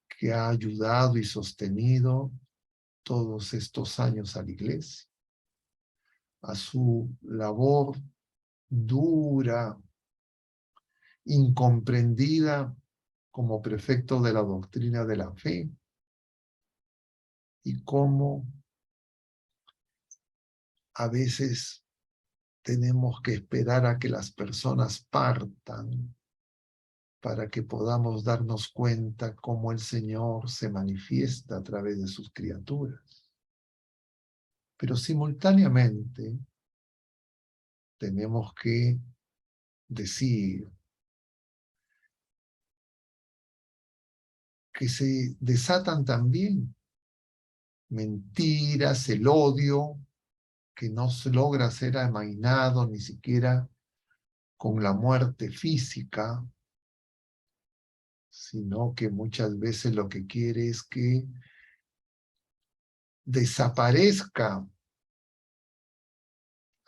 que ha ayudado y sostenido todos estos años a la Iglesia, a su labor dura, incomprendida como prefecto de la doctrina de la fe, y cómo a veces tenemos que esperar a que las personas partan para que podamos darnos cuenta cómo el Señor se manifiesta a través de sus criaturas. Pero simultáneamente tenemos que decir que se desatan también mentiras, el odio, que no se logra ser amainado ni siquiera con la muerte física, sino que muchas veces lo que quiere es que desaparezca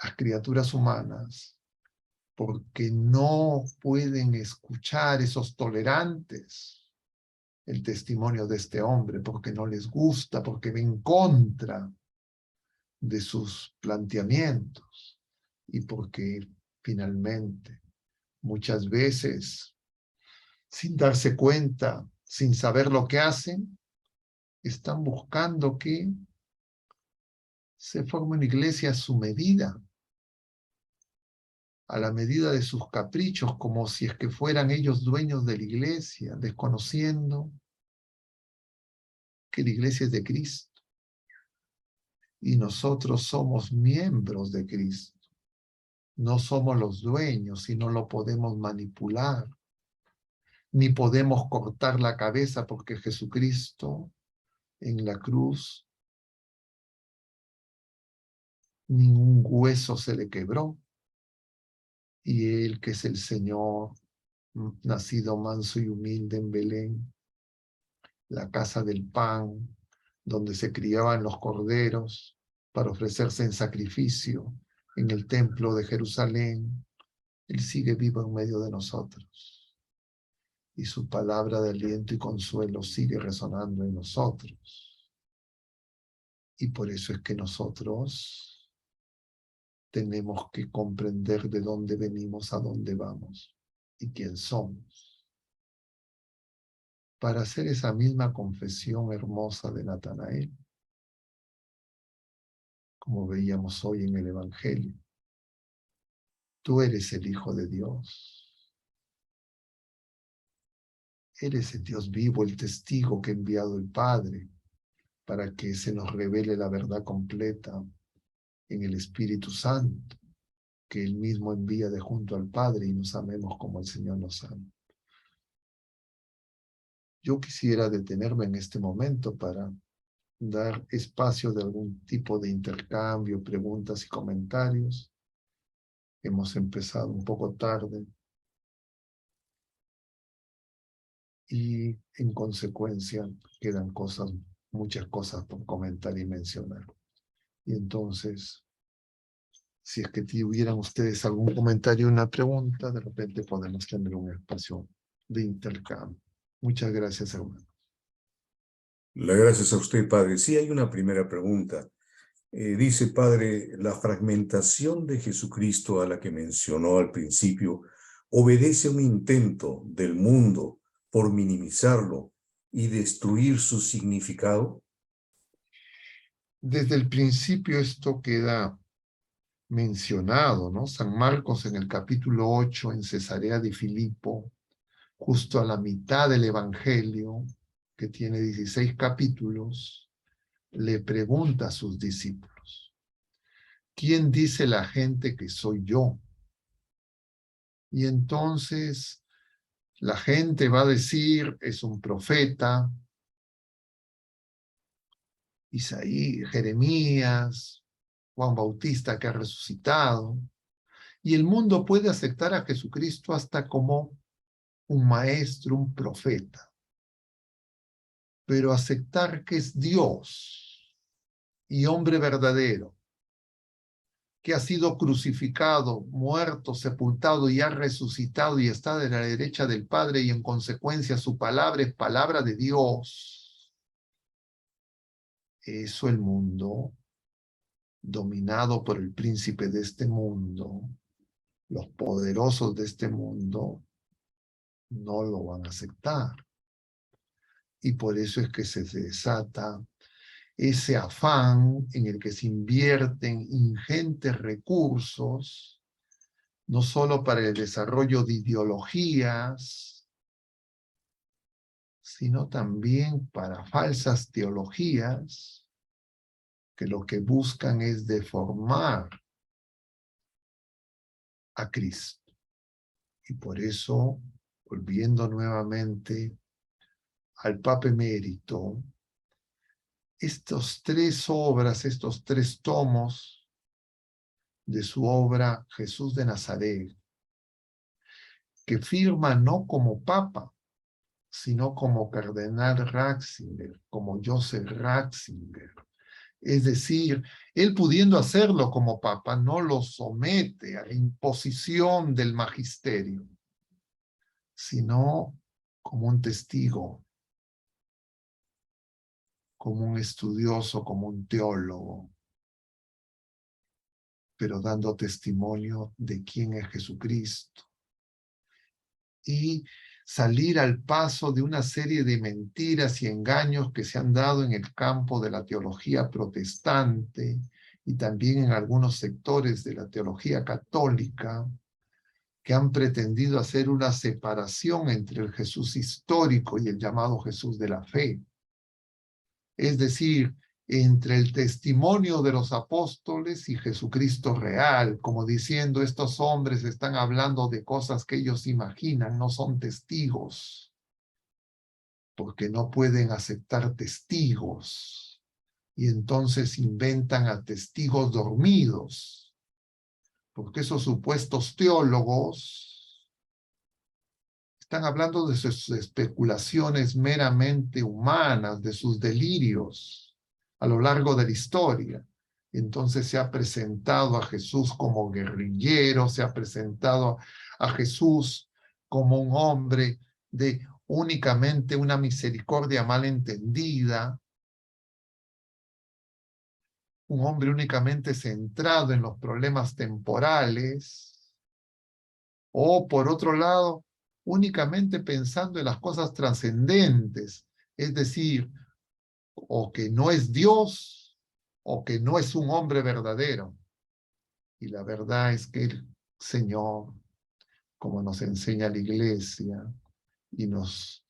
las criaturas humanas, porque no pueden escuchar esos tolerantes el testimonio de este hombre, porque no les gusta, porque va en contra de sus planteamientos y porque finalmente muchas veces, sin darse cuenta, sin saber lo que hacen, están buscando que se forme una iglesia a su medida, a la medida de sus caprichos, como si es que fueran ellos dueños de la iglesia, desconociendo que la iglesia es de Cristo y nosotros somos miembros de Cristo. No somos los dueños y no lo podemos manipular, ni podemos cortar la cabeza, porque Jesucristo en la cruz ningún hueso se le quebró, y Él, que es el Señor, nacido manso y humilde en Belén, la casa del pan, donde se criaban los corderos para ofrecerse en sacrificio en el templo de Jerusalén, Él sigue vivo en medio de nosotros. Y su palabra de aliento y consuelo sigue resonando en nosotros. Y por eso es que nosotros tenemos que comprender de dónde venimos, a dónde vamos y quién somos, para hacer esa misma confesión hermosa de Natanael, como veíamos hoy en el Evangelio. Tú eres el Hijo de Dios. Eres el Dios vivo, el testigo que ha enviado el Padre para que se nos revele la verdad completa en el Espíritu Santo, que Él mismo envía de junto al Padre, y nos amemos como el Señor nos ama. Yo quisiera detenerme en este momento para dar espacio de algún tipo de intercambio, preguntas y comentarios. Hemos empezado un poco tarde y en consecuencia quedan muchas cosas por comentar y mencionar. Y entonces, si es que tuvieran ustedes algún comentario o una pregunta, de repente podemos tener un espacio de intercambio. Muchas gracias, hermano. Las gracias a usted, padre. Sí, hay una primera pregunta. Dice, padre, la fragmentación de Jesucristo a la que mencionó al principio obedece a un intento del mundo por minimizarlo y destruir su significado. Desde el principio esto queda mencionado, ¿no? San Marcos en el capítulo 8, en Cesarea de Filipo, justo a la mitad del Evangelio, que tiene 16 capítulos, le pregunta a sus discípulos: ¿quién dice la gente que soy yo? Y entonces la gente va a decir: es un profeta, Isaías, Jeremías, Juan Bautista que ha resucitado. Y el mundo puede aceptar a Jesucristo hasta como un maestro, un profeta. Pero aceptar que es Dios, y hombre verdadero, que ha sido crucificado, muerto, sepultado y ha resucitado y está de la derecha del Padre, y en consecuencia su palabra es palabra de Dios. Eso el mundo, dominado por el príncipe de este mundo, los poderosos de este mundo, no lo van a aceptar. Y por eso es que se desata ese afán en el que se invierten ingentes recursos, no solo para el desarrollo de ideologías, sino también para falsas teologías que lo que buscan es deformar a Cristo. Y por eso, volviendo nuevamente al Papa Emérito, estas tres obras, estos tres tomos de su obra Jesús de Nazaret, que firma no como Papa, sino como Cardenal Ratzinger, como Joseph Ratzinger. Es decir, él pudiendo hacerlo como Papa, no lo somete a la imposición del magisterio, sino como un testigo, como un estudioso, como un teólogo, pero dando testimonio de quién es Jesucristo. Y salir al paso de una serie de mentiras y engaños que se han dado en el campo de la teología protestante y también en algunos sectores de la teología católica, que han pretendido hacer una separación entre el Jesús histórico y el llamado Jesús de la fe. Es decir, entre el testimonio de los apóstoles y Jesucristo real, como diciendo, estos hombres están hablando de cosas que ellos imaginan, no son testigos, porque no pueden aceptar testigos, y entonces inventan a testigos dormidos, porque esos supuestos teólogos están hablando de sus especulaciones meramente humanas, de sus delirios a lo largo de la historia. Entonces se ha presentado a Jesús como guerrillero, se ha presentado a Jesús como un hombre de únicamente una misericordia mal entendida, un hombre únicamente centrado en los problemas temporales, o por otro lado, únicamente pensando en las cosas trascendentes, es decir, o que no es Dios, o que no es un hombre verdadero. Y la verdad es que el Señor, como nos enseña la Iglesia, y nos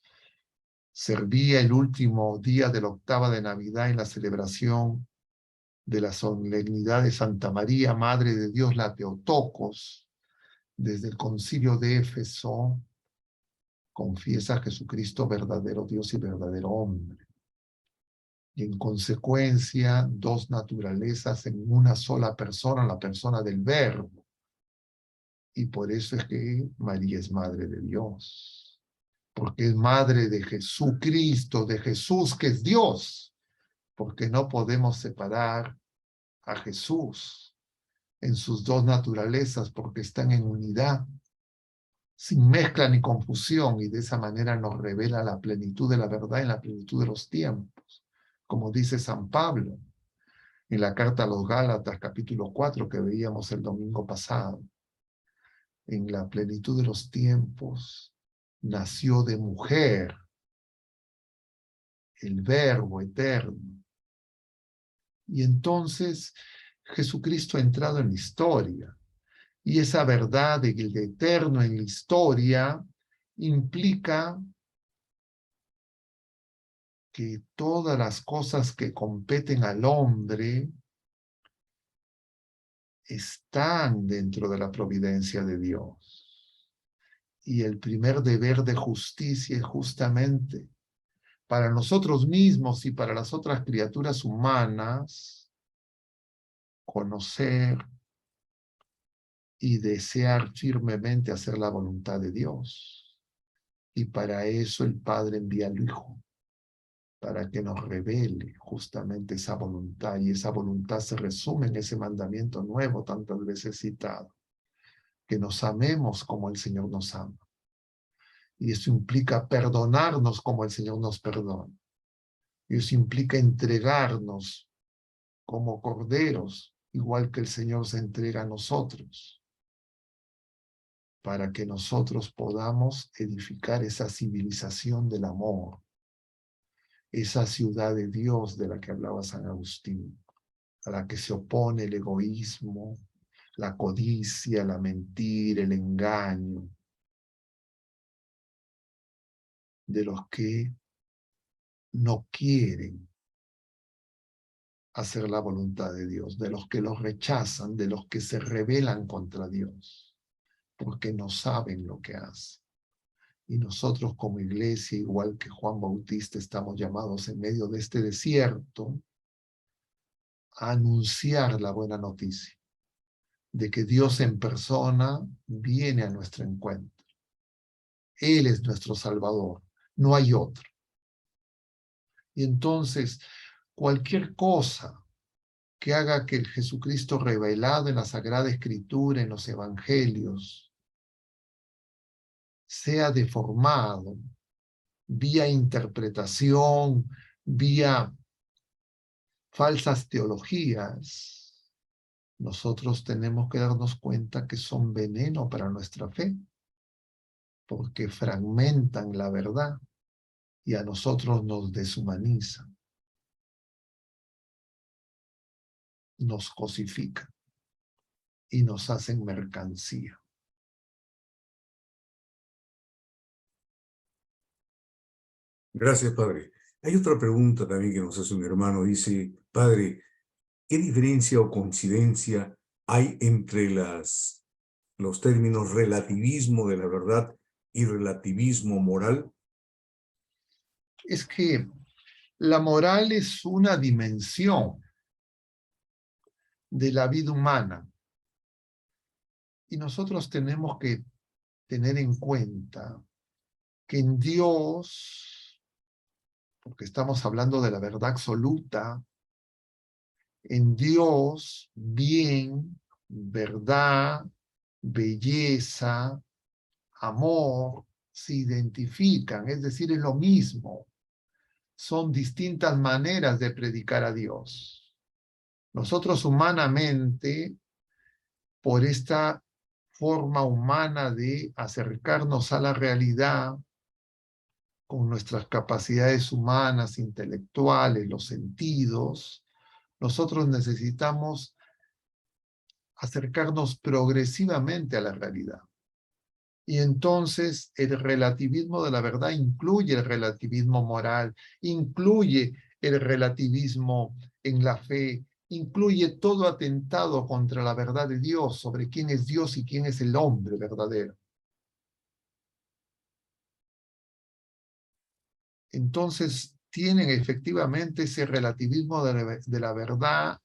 servía el último día de la octava de Navidad en la celebración de la solemnidad de Santa María, Madre de Dios, la Teotocos, desde el concilio de Éfeso, confiesa a Jesucristo verdadero Dios y verdadero hombre. Y en consecuencia, dos naturalezas en una sola persona, la persona del Verbo. Y por eso es que María es Madre de Dios, porque es Madre de Jesucristo, de Jesús que es Dios, porque no podemos separar a Jesús en sus dos naturalezas, porque están en unidad, sin mezcla ni confusión, y de esa manera nos revela la plenitud de la verdad en la plenitud de los tiempos, como dice San Pablo en la carta a los Gálatas, capítulo 4, que veíamos el domingo pasado. En la plenitud de los tiempos nació de mujer el Verbo eterno. Y entonces Jesucristo ha entrado en la historia. Y esa verdad del eterno en la historia implica que todas las cosas que competen al hombre están dentro de la providencia de Dios. Y el primer deber de justicia es justamente para nosotros mismos y para las otras criaturas humanas conocer y desear firmemente hacer la voluntad de Dios. Y para eso el Padre envía al Hijo, para que nos revele justamente esa voluntad, y esa voluntad se resume en ese mandamiento nuevo tantas veces citado, que nos amemos como el Señor nos ama. Y eso implica perdonarnos como el Señor nos perdona. Y eso implica entregarnos como corderos, igual que el Señor se entrega a nosotros, para que nosotros podamos edificar esa civilización del amor, esa ciudad de Dios de la que hablaba San Agustín, a la que se opone el egoísmo, la codicia, la mentira, el engaño, de los que no quieren hacer la voluntad de Dios, de los que los rechazan, de los que se rebelan contra Dios, porque no saben lo que hacen. Y nosotros como iglesia, igual que Juan Bautista, estamos llamados en medio de este desierto a anunciar la buena noticia de que Dios en persona viene a nuestro encuentro. Él es nuestro Salvador, no hay otro. Y entonces, cualquier cosa que haga que el Jesucristo revelado en la Sagrada Escritura, en los Evangelios, sea deformado vía interpretación, vía falsas teologías, nosotros tenemos que darnos cuenta que son veneno para nuestra fe, porque fragmentan la verdad y a nosotros nos deshumanizan, nos cosifican y nos hacen mercancía. Gracias, padre. Hay otra pregunta también que nos hace un hermano. Dice, padre, ¿qué diferencia o coincidencia hay entre los términos relativismo de la verdad y relativismo moral? Es que la moral es una dimensión de la vida humana y nosotros tenemos que tener en cuenta que en Dios, porque estamos hablando de la verdad absoluta, en Dios, bien, verdad, belleza, amor, se identifican, es decir, es lo mismo. Son distintas maneras de predicar a Dios. Nosotros humanamente, por esta forma humana de acercarnos a la realidad, con nuestras capacidades humanas, intelectuales, los sentidos, nosotros necesitamos acercarnos progresivamente a la realidad. Y entonces el relativismo de la verdad incluye el relativismo moral, incluye el relativismo en la fe, incluye todo atentado contra la verdad de Dios, sobre quién es Dios y quién es el hombre verdadero. Entonces tienen efectivamente ese relativismo de la verdad,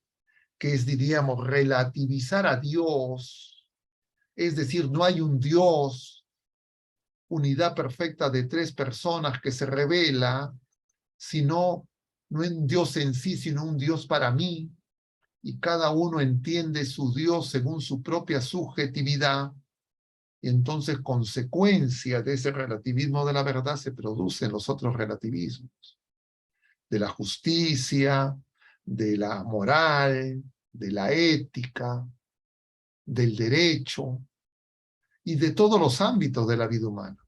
que es, diríamos, relativizar a Dios, es decir, no hay un Dios, unidad perfecta de tres personas que se revela, sino no un Dios en sí, sino un Dios para mí, y cada uno entiende su Dios según su propia subjetividad, y entonces consecuencia de ese relativismo de la verdad se producen los otros relativismos, de la justicia, de la moral, de la ética, del derecho y de todos los ámbitos de la vida humana.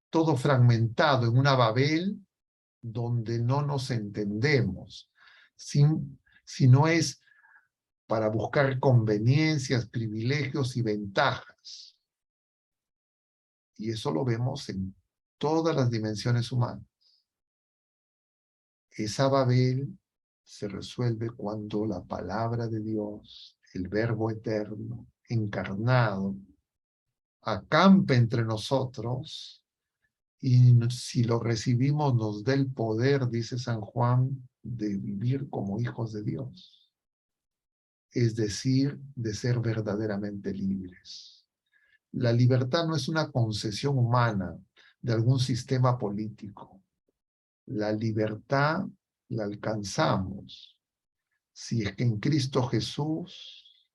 Todo fragmentado en una Babel donde no nos entendemos, si no es para buscar conveniencias, privilegios y ventajas. Y eso lo vemos en todas las dimensiones humanas. Esa Babel se resuelve cuando la palabra de Dios, el Verbo eterno, encarnado, acampa entre nosotros y si lo recibimos nos da el poder, dice San Juan, de vivir como hijos de Dios. Es decir, de ser verdaderamente libres. La libertad no es una concesión humana de algún sistema político. La libertad la alcanzamos si es que en Cristo Jesús,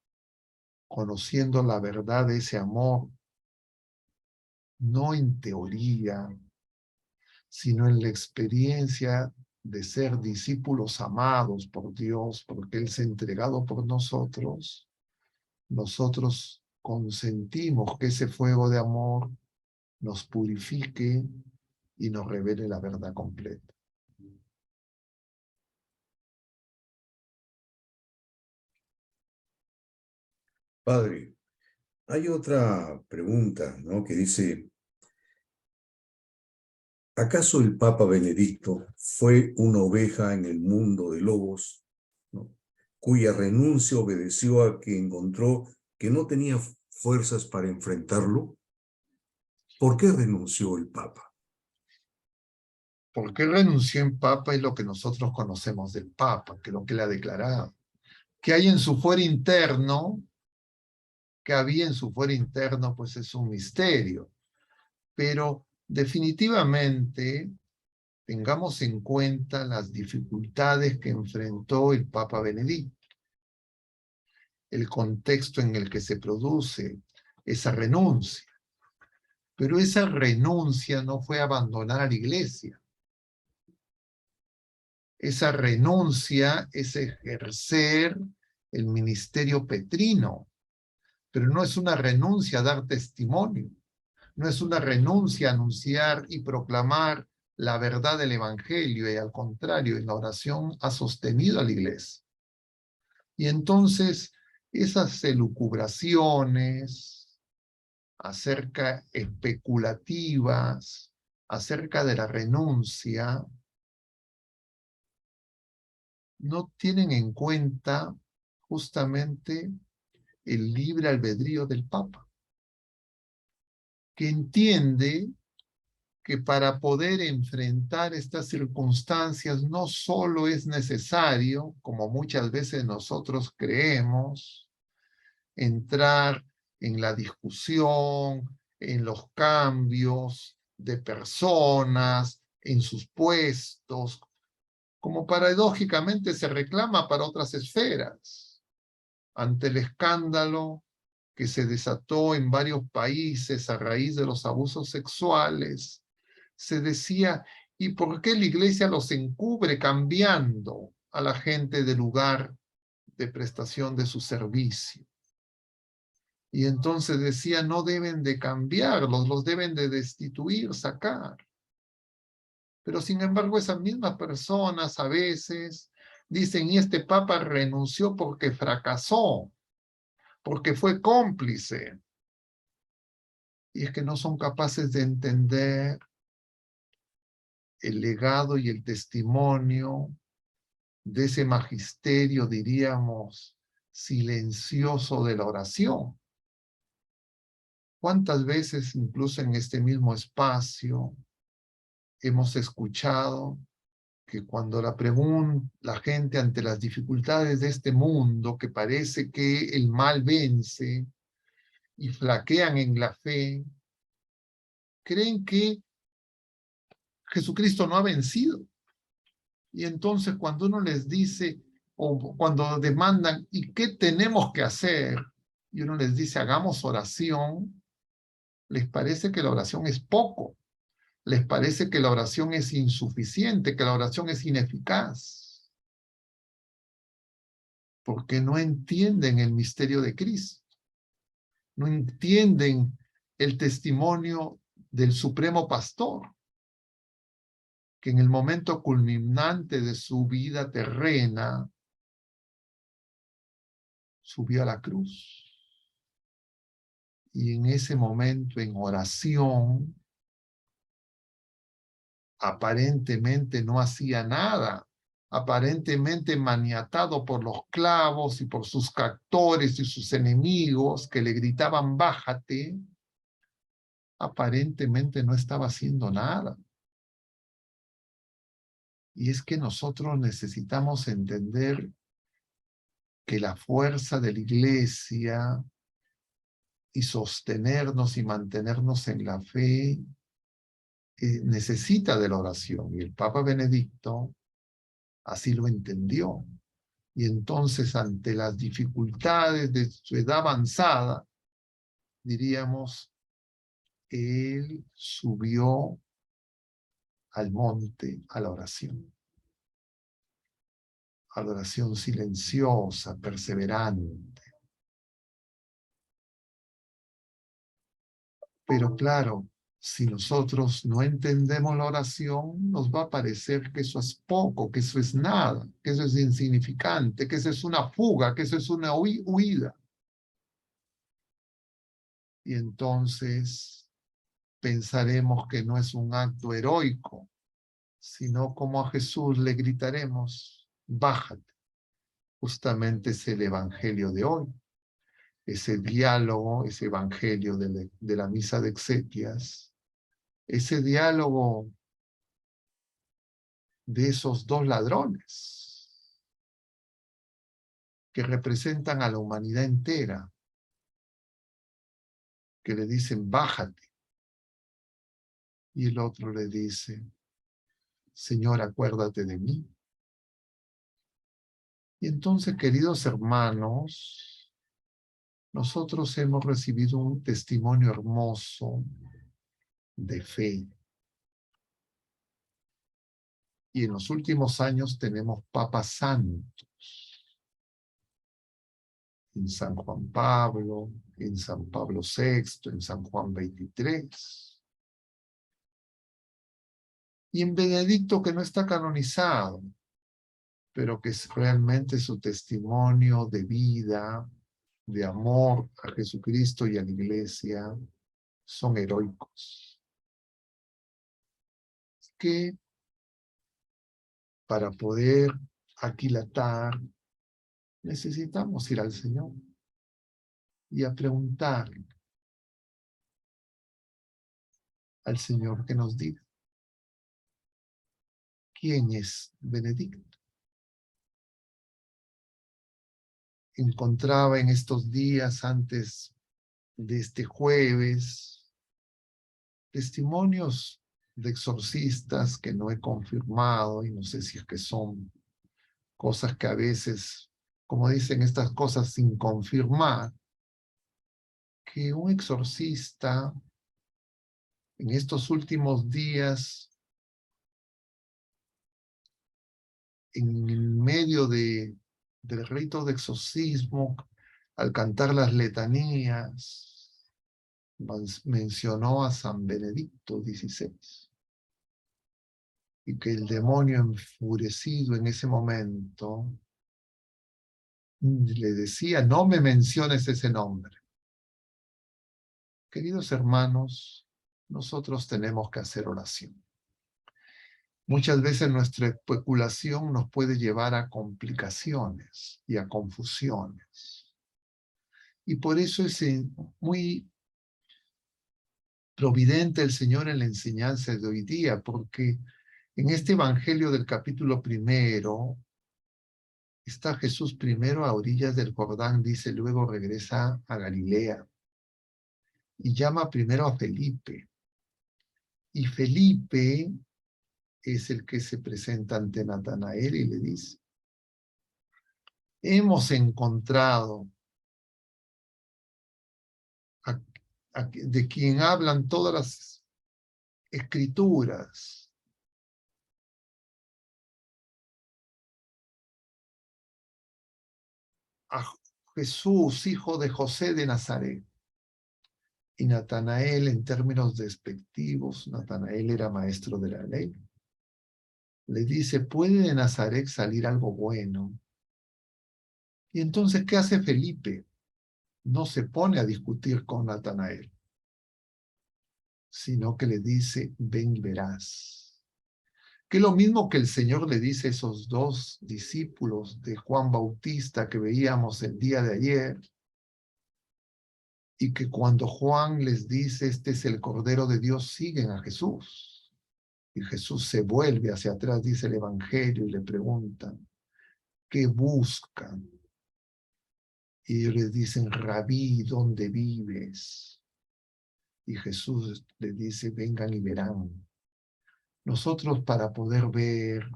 conociendo la verdad de ese amor, no en teoría, sino en la experiencia de ser discípulos amados por Dios, porque Él se ha entregado por nosotros, nosotros consentimos que ese fuego de amor nos purifique y nos revele la verdad completa. Padre, hay otra pregunta, ¿no? Que dice, ¿acaso el Papa Benedicto fue una oveja en el mundo de lobos, ¿no? Cuya renuncia obedeció a que encontró que no tenía fuerzas para enfrentarlo? ¿Por qué renunció el Papa? ¿Por qué renunció en Papa? Es lo que nosotros conocemos del Papa, que es lo que él ha declarado. ¿Qué hay en su fuero interno? ¿Qué había en su fuero interno? Pues es un misterio. Pero definitivamente tengamos en cuenta las dificultades que enfrentó el Papa Benedicto, el contexto en el que se produce esa renuncia. Pero esa renuncia no fue abandonar a la iglesia. Esa renuncia es ejercer el ministerio petrino, pero no es una renuncia a dar testimonio, no es una renuncia a anunciar y proclamar la verdad del Evangelio, y al contrario, en la oración ha sostenido a la iglesia. Y entonces esas elucubraciones acerca especulativas, acerca de la renuncia, no tienen en cuenta justamente el libre albedrío del Papa, que entiende que para poder enfrentar estas circunstancias no solo es necesario, como muchas veces nosotros creemos, entrar en la discusión, en los cambios de personas, en sus puestos, como paradójicamente se reclama para otras esferas. Ante el escándalo que se desató en varios países a raíz de los abusos sexuales, se decía, ¿y por qué la iglesia los encubre cambiando a la gente de lugar de prestación de su servicio? Y entonces decía, no deben de cambiarlos, los deben de destituir, sacar. Pero sin embargo, esas mismas personas a veces dicen, y este papa renunció porque fracasó, porque fue cómplice. Y es que no son capaces de entender el legado y el testimonio de ese magisterio, diríamos, silencioso de la oración. ¿Cuántas veces, incluso en este mismo espacio, hemos escuchado que cuando la gente ante las dificultades de este mundo, que parece que el mal vence y flaquean en la fe, creen que Jesucristo no ha vencido? Y entonces cuando uno les dice, o cuando demandan, ¿y qué tenemos que hacer? Y uno les dice, hagamos oración, les parece que la oración es poco, les parece que la oración es insuficiente, que la oración es ineficaz, porque no entienden el misterio de Cristo, no entienden el testimonio del Supremo Pastor, que en el momento culminante de su vida terrena subió a la cruz. Y en ese momento, en oración, aparentemente no hacía nada, aparentemente maniatado por los clavos y por sus captores y sus enemigos que le gritaban, bájate, aparentemente no estaba haciendo nada. Y es que nosotros necesitamos entender que la fuerza de la iglesia y sostenernos y mantenernos en la fe necesita de la oración. Y el Papa Benedicto así lo entendió. Y entonces, ante las dificultades de su edad avanzada, diríamos, él subió al monte a la oración silenciosa, perseverante. Pero claro, si nosotros no entendemos la oración, nos va a parecer que eso es poco, que eso es nada, que eso es insignificante, que eso es una fuga, que eso es una huida. Y entonces pensaremos que no es un acto heroico, sino como a Jesús le gritaremos, bájate. Justamente es el evangelio de hoy, ese diálogo, ese evangelio de la misa de exequias, ese diálogo de esos dos ladrones que representan a la humanidad entera, que le dicen, bájate. Y el otro le dice, Señor, acuérdate de mí. Y entonces, queridos hermanos, nosotros hemos recibido un testimonio hermoso de fe. Y en los últimos años tenemos papas santos. En San Juan Pablo, en San Pablo VI, en San Juan XXIII. Y en Benedicto, que no está canonizado, pero que es realmente su testimonio de vida, de amor a Jesucristo y a la Iglesia, son heroicos. Que para poder aquilatar, necesitamos ir al Señor y a preguntarle al Señor que nos diga quién es Benedicto. Encontraba en estos días antes de este jueves testimonios de exorcistas que no he confirmado y no sé si es que son cosas que a veces, como dicen estas cosas sin confirmar, que un exorcista en estos últimos días, en medio del rito de exorcismo, al cantar las letanías, mencionó a San Benedicto XVI. Y que el demonio enfurecido en ese momento le decía, no me menciones ese nombre. Queridos hermanos, nosotros tenemos que hacer oración. Muchas veces nuestra especulación nos puede llevar a complicaciones y a confusiones. Y por eso es muy providente el Señor en la enseñanza de hoy día, porque en este Evangelio del capítulo 1, está Jesús primero a orillas del Jordán, dice, luego regresa a Galilea y llama primero a Felipe. Y Felipe es el que se presenta ante Natanael y le dice, hemos encontrado de quien hablan todas las escrituras, a Jesús, hijo de José de Nazaret. Y Natanael, en términos despectivos, Natanael era maestro de la ley, le dice, ¿puede de Nazaret salir algo bueno? Y entonces, ¿qué hace Felipe? No se pone a discutir con Natanael, sino que le dice, ven y verás. Que es lo mismo que el Señor le dice a esos dos discípulos de Juan Bautista que veíamos el día de ayer, y que cuando Juan les dice, este es el Cordero de Dios, siguen a Jesús. Y Jesús se vuelve hacia atrás, dice el Evangelio, y le preguntan, ¿qué buscan? Y ellos les dicen, Rabí, ¿dónde vives? Y Jesús les dice, vengan y verán. Nosotros para poder ver,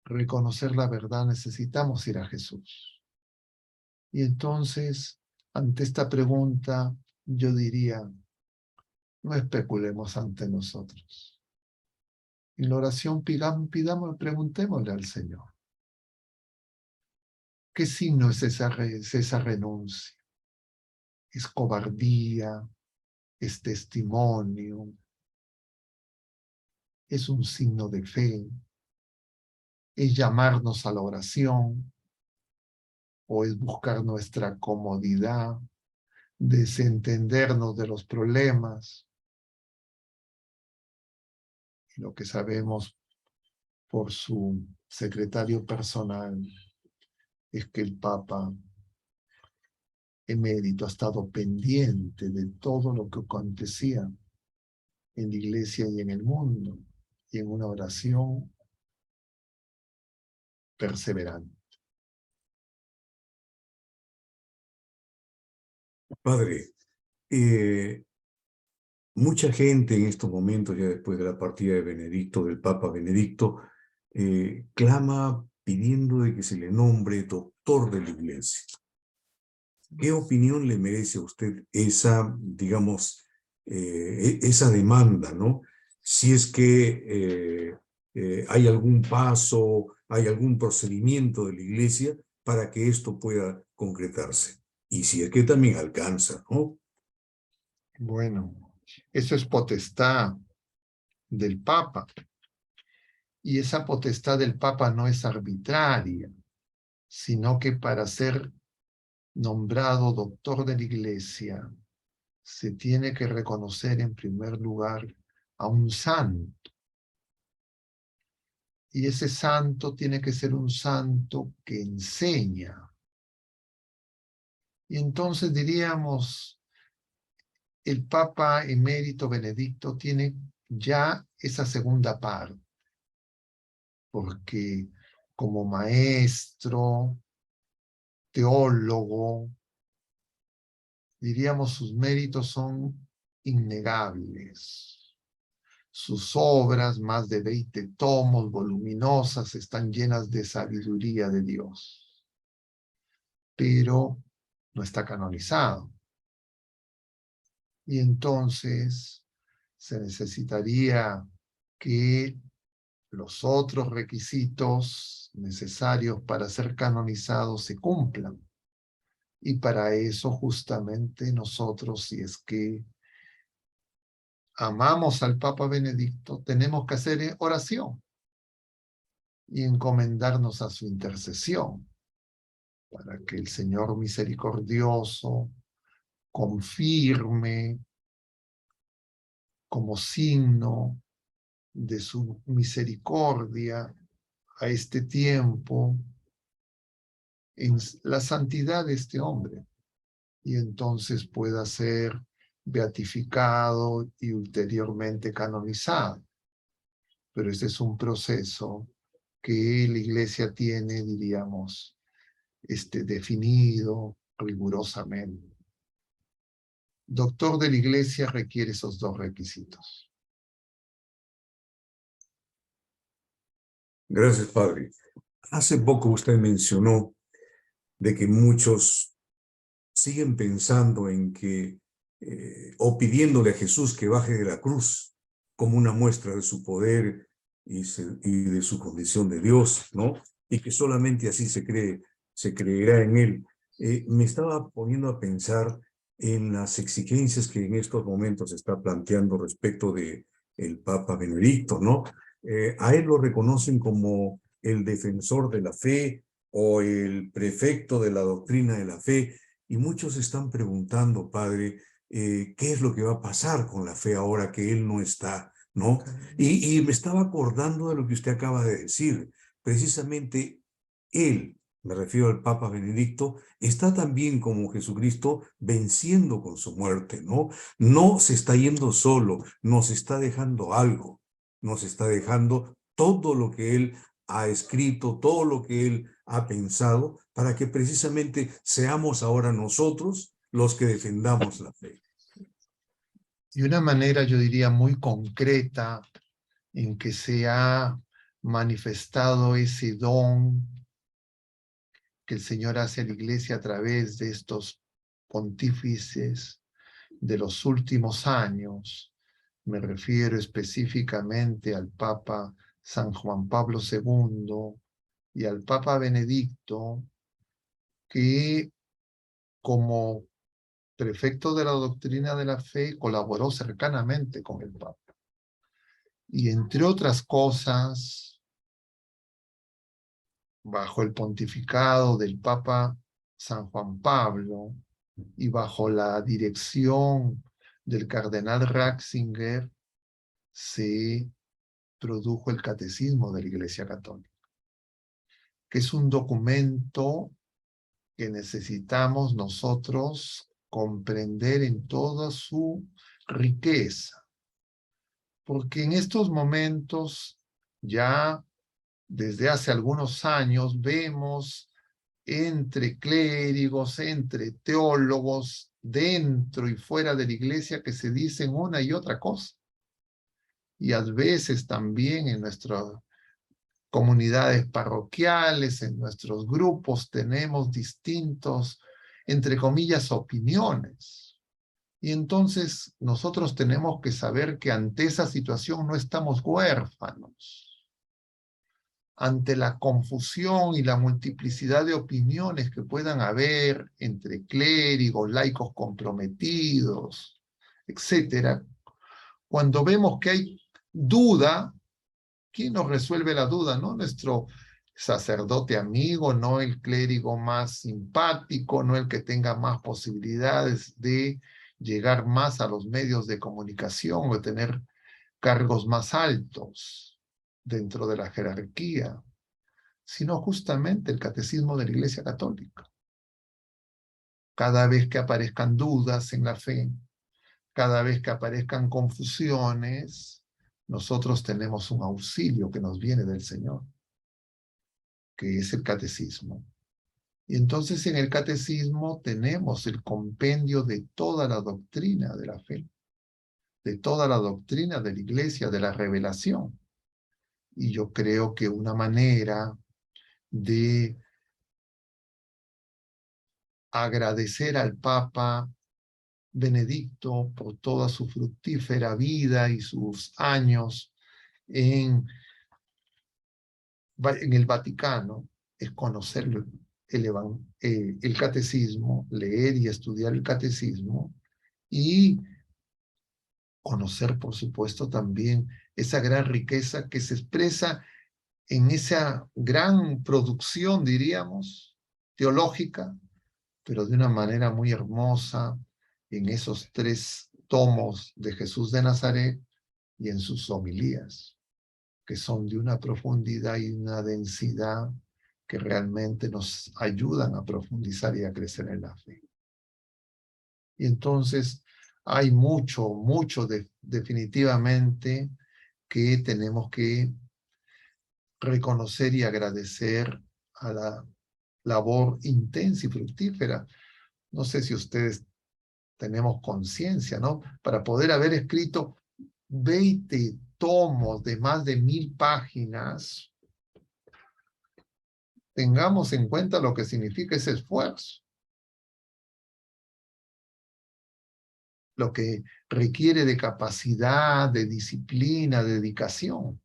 reconocer la verdad, necesitamos ir a Jesús. Y entonces, ante esta pregunta, yo diría, no especulemos ante nosotros. En la oración preguntémosle al Señor. ¿Qué signo es esa renuncia? ¿Es cobardía? ¿Es testimonio? ¿Es un signo de fe? ¿Es llamarnos a la oración? ¿O es buscar nuestra comodidad? ¿Desentendernos de los problemas? Y lo que sabemos por su secretario personal es que el Papa emérito ha estado pendiente de todo lo que acontecía en la iglesia y en el mundo, y en una oración perseverante. Padre, mucha gente en estos momentos, ya después de la partida de Benedicto, del Papa Benedicto, clama pidiendo de que se le nombre doctor de la Iglesia. ¿Qué opinión le merece a usted esa, digamos, esa demanda, ¿no? Si es que hay algún paso, hay algún procedimiento de la Iglesia para que esto pueda concretarse. Y si es que también alcanza, ¿no? Bueno, eso es potestad del Papa. Y esa potestad del Papa no es arbitraria, sino que para ser nombrado doctor de la Iglesia se tiene que reconocer en primer lugar a un santo. Y ese santo tiene que ser un santo que enseña. Y entonces diríamos, el Papa emérito Benedicto tiene ya esa segunda parte, porque como maestro, teólogo, diríamos sus méritos son innegables. Sus obras, más de 20 tomos voluminosas, están llenas de sabiduría de Dios, pero no está canonizado. Y entonces se necesitaría que los otros requisitos necesarios para ser canonizado se cumplan. Y para eso justamente nosotros, si es que amamos al Papa Benedicto, tenemos que hacer oración y encomendarnos a su intercesión para que el Señor misericordioso confirme como signo de su misericordia a este tiempo en la santidad de este hombre, y entonces pueda ser beatificado y ulteriormente canonizado. Pero este es un proceso que la Iglesia tiene, diríamos, definido rigurosamente. Doctor de la Iglesia requiere esos dos requisitos. Gracias, Padre. Hace poco usted mencionó de que muchos siguen pensando en que, o pidiéndole a Jesús que baje de la cruz como una muestra de su poder y de su condición de Dios, ¿no? Y que solamente así se creerá en él. Me estaba poniendo a pensar en las exigencias que en estos momentos se está planteando respecto de el Papa Benedicto, ¿no? A él lo reconocen como el defensor de la fe o el prefecto de la doctrina de la fe, y muchos están preguntando, Padre, ¿qué es lo que va a pasar con la fe ahora que él no está, ¿no? Y me estaba acordando de lo que usted acaba de decir. Precisamente él, me refiero al Papa Benedicto, está también como Jesucristo venciendo con su muerte, ¿no? No se está yendo solo, nos está dejando algo, nos está dejando todo lo que él ha escrito, todo lo que él ha pensado, para que precisamente seamos ahora nosotros los que defendamos la fe. Y una manera, yo diría, muy concreta en que se ha manifestado ese don que el Señor hace a la Iglesia a través de estos pontífices de los últimos años. Me refiero específicamente al Papa San Juan Pablo II y al Papa Benedicto, que como prefecto de la doctrina de la fe colaboró cercanamente con el Papa. Y entre otras cosas, bajo el pontificado del Papa San Juan Pablo y bajo la dirección del cardenal Ratzinger, se produjo el Catecismo de la Iglesia Católica, que es un documento que necesitamos nosotros comprender en toda su riqueza, porque en estos momentos, ya desde hace algunos años, vemos entre clérigos, entre teólogos, dentro y fuera de la iglesia, que se dicen una y otra cosa. Y a veces también en nuestras comunidades parroquiales, en nuestros grupos, tenemos distintos, entre comillas, opiniones. Y entonces nosotros tenemos que saber que ante esa situación no estamos huérfanos. Ante la confusión y la multiplicidad de opiniones que puedan haber entre clérigos, laicos comprometidos, etcétera, cuando vemos que hay duda, ¿quién nos resuelve la duda? No nuestro sacerdote amigo, no el clérigo más simpático, no el que tenga más posibilidades de llegar más a los medios de comunicación o de tener cargos más altos dentro de la jerarquía, sino justamente el catecismo de la Iglesia Católica. Cada vez que aparezcan dudas en la fe, cada vez que aparezcan confusiones, nosotros tenemos un auxilio que nos viene del Señor, que es el catecismo. Y entonces en el catecismo tenemos el compendio de toda la doctrina de la fe, de toda la doctrina de la Iglesia, de la revelación. Y yo creo que una manera de agradecer al Papa Benedicto por toda su fructífera vida y sus años en el Vaticano, es conocer el catecismo, leer y estudiar el catecismo y conocer, por supuesto, también esa gran riqueza que se expresa en esa gran producción, diríamos, teológica, pero de una manera muy hermosa en esos 3 tomos de Jesús de Nazaret y en sus homilías, que son de una profundidad y una densidad que realmente nos ayudan a profundizar y a crecer en la fe. Y entonces hay mucho definitivamente que tenemos que reconocer y agradecer a la labor intensa y fructífera. No sé si ustedes tenemos conciencia, ¿no? Para poder haber escrito 20 tomos de más de 1000 páginas, tengamos en cuenta lo que significa ese esfuerzo, lo que requiere de capacidad, de disciplina, de dedicación.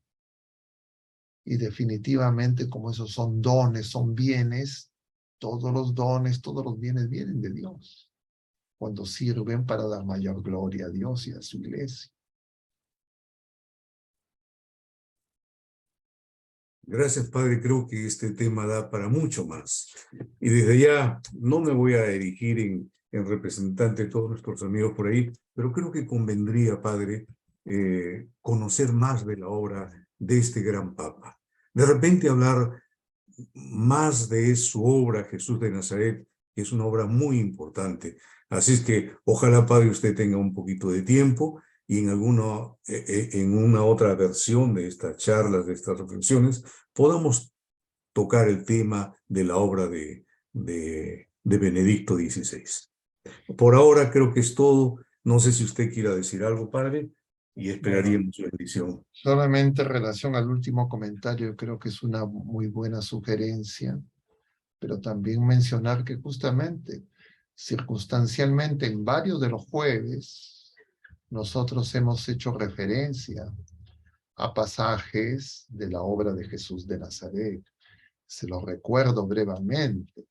Y definitivamente, como esos son dones, son bienes, todos los dones, todos los bienes vienen de Dios, cuando sirven para dar mayor gloria a Dios y a su iglesia. Gracias, Padre. Creo que este tema da para mucho más. Y desde ya no me voy a dirigir en representante de todos nuestros amigos por ahí, pero creo que convendría, Padre, conocer más de la obra de este gran Papa. De repente hablar más de su obra, Jesús de Nazaret, que es una obra muy importante. Así es que ojalá, Padre, usted tenga un poquito de tiempo y en una otra versión de estas charlas, de estas reflexiones, podamos tocar el tema de la obra de Benedicto XVI. Por ahora creo que es todo. No sé si usted quiera decir algo, padre, y esperaríamos su bendición. Solamente en relación al último comentario, creo que es una muy buena sugerencia, pero también mencionar que justamente, circunstancialmente, en varios de los jueves, nosotros hemos hecho referencia a pasajes de la obra de Jesús de Nazaret. Se lo recuerdo brevemente.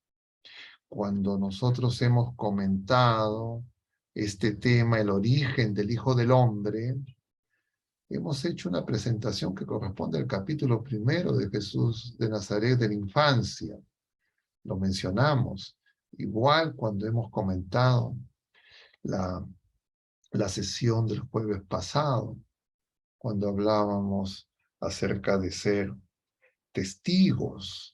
Cuando nosotros hemos comentado este tema, el origen del Hijo del Hombre, hemos hecho una presentación que corresponde al capítulo 1 de Jesús de Nazaret de la infancia. Lo mencionamos. Igual cuando hemos comentado la sesión del jueves pasado, cuando hablábamos acerca de ser testigos,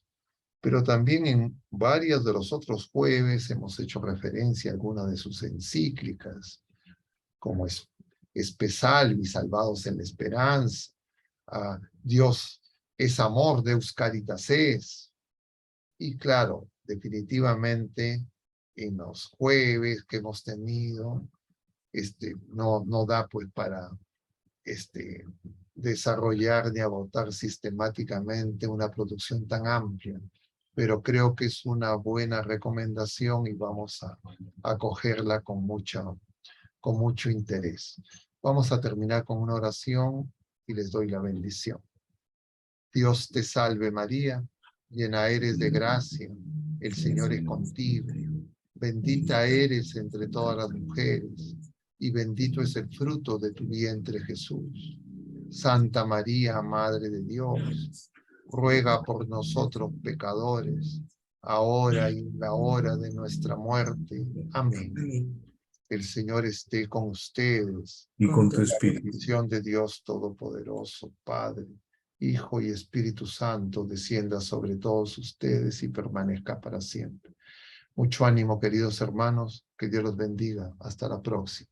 pero también en varios de los otros jueves hemos hecho referencia a algunas de sus encíclicas, como Espe Salvi, Salvados en la Esperanza, a Dios es amor, Deus Caritas es. Y claro, definitivamente en los jueves que hemos tenido, no da pues para desarrollar ni agotar sistemáticamente una producción tan amplia, pero creo que es una buena recomendación y vamos a acogerla con mucho interés. Vamos a terminar con una oración y les doy la bendición. Dios te salve María, llena eres de gracia, el Señor es contigo. Bendita eres entre todas las mujeres, y bendito es el fruto de tu vientre Jesús. Santa María, Madre de Dios, ruega por nosotros pecadores, ahora y en la hora de nuestra muerte. Amén. El Señor esté con ustedes. Y con tu La espíritu. bendición de Dios Todopoderoso, Padre, Hijo y Espíritu Santo, descienda sobre todos ustedes y permanezca para siempre. Mucho ánimo, queridos hermanos. Que Dios los bendiga. Hasta la próxima.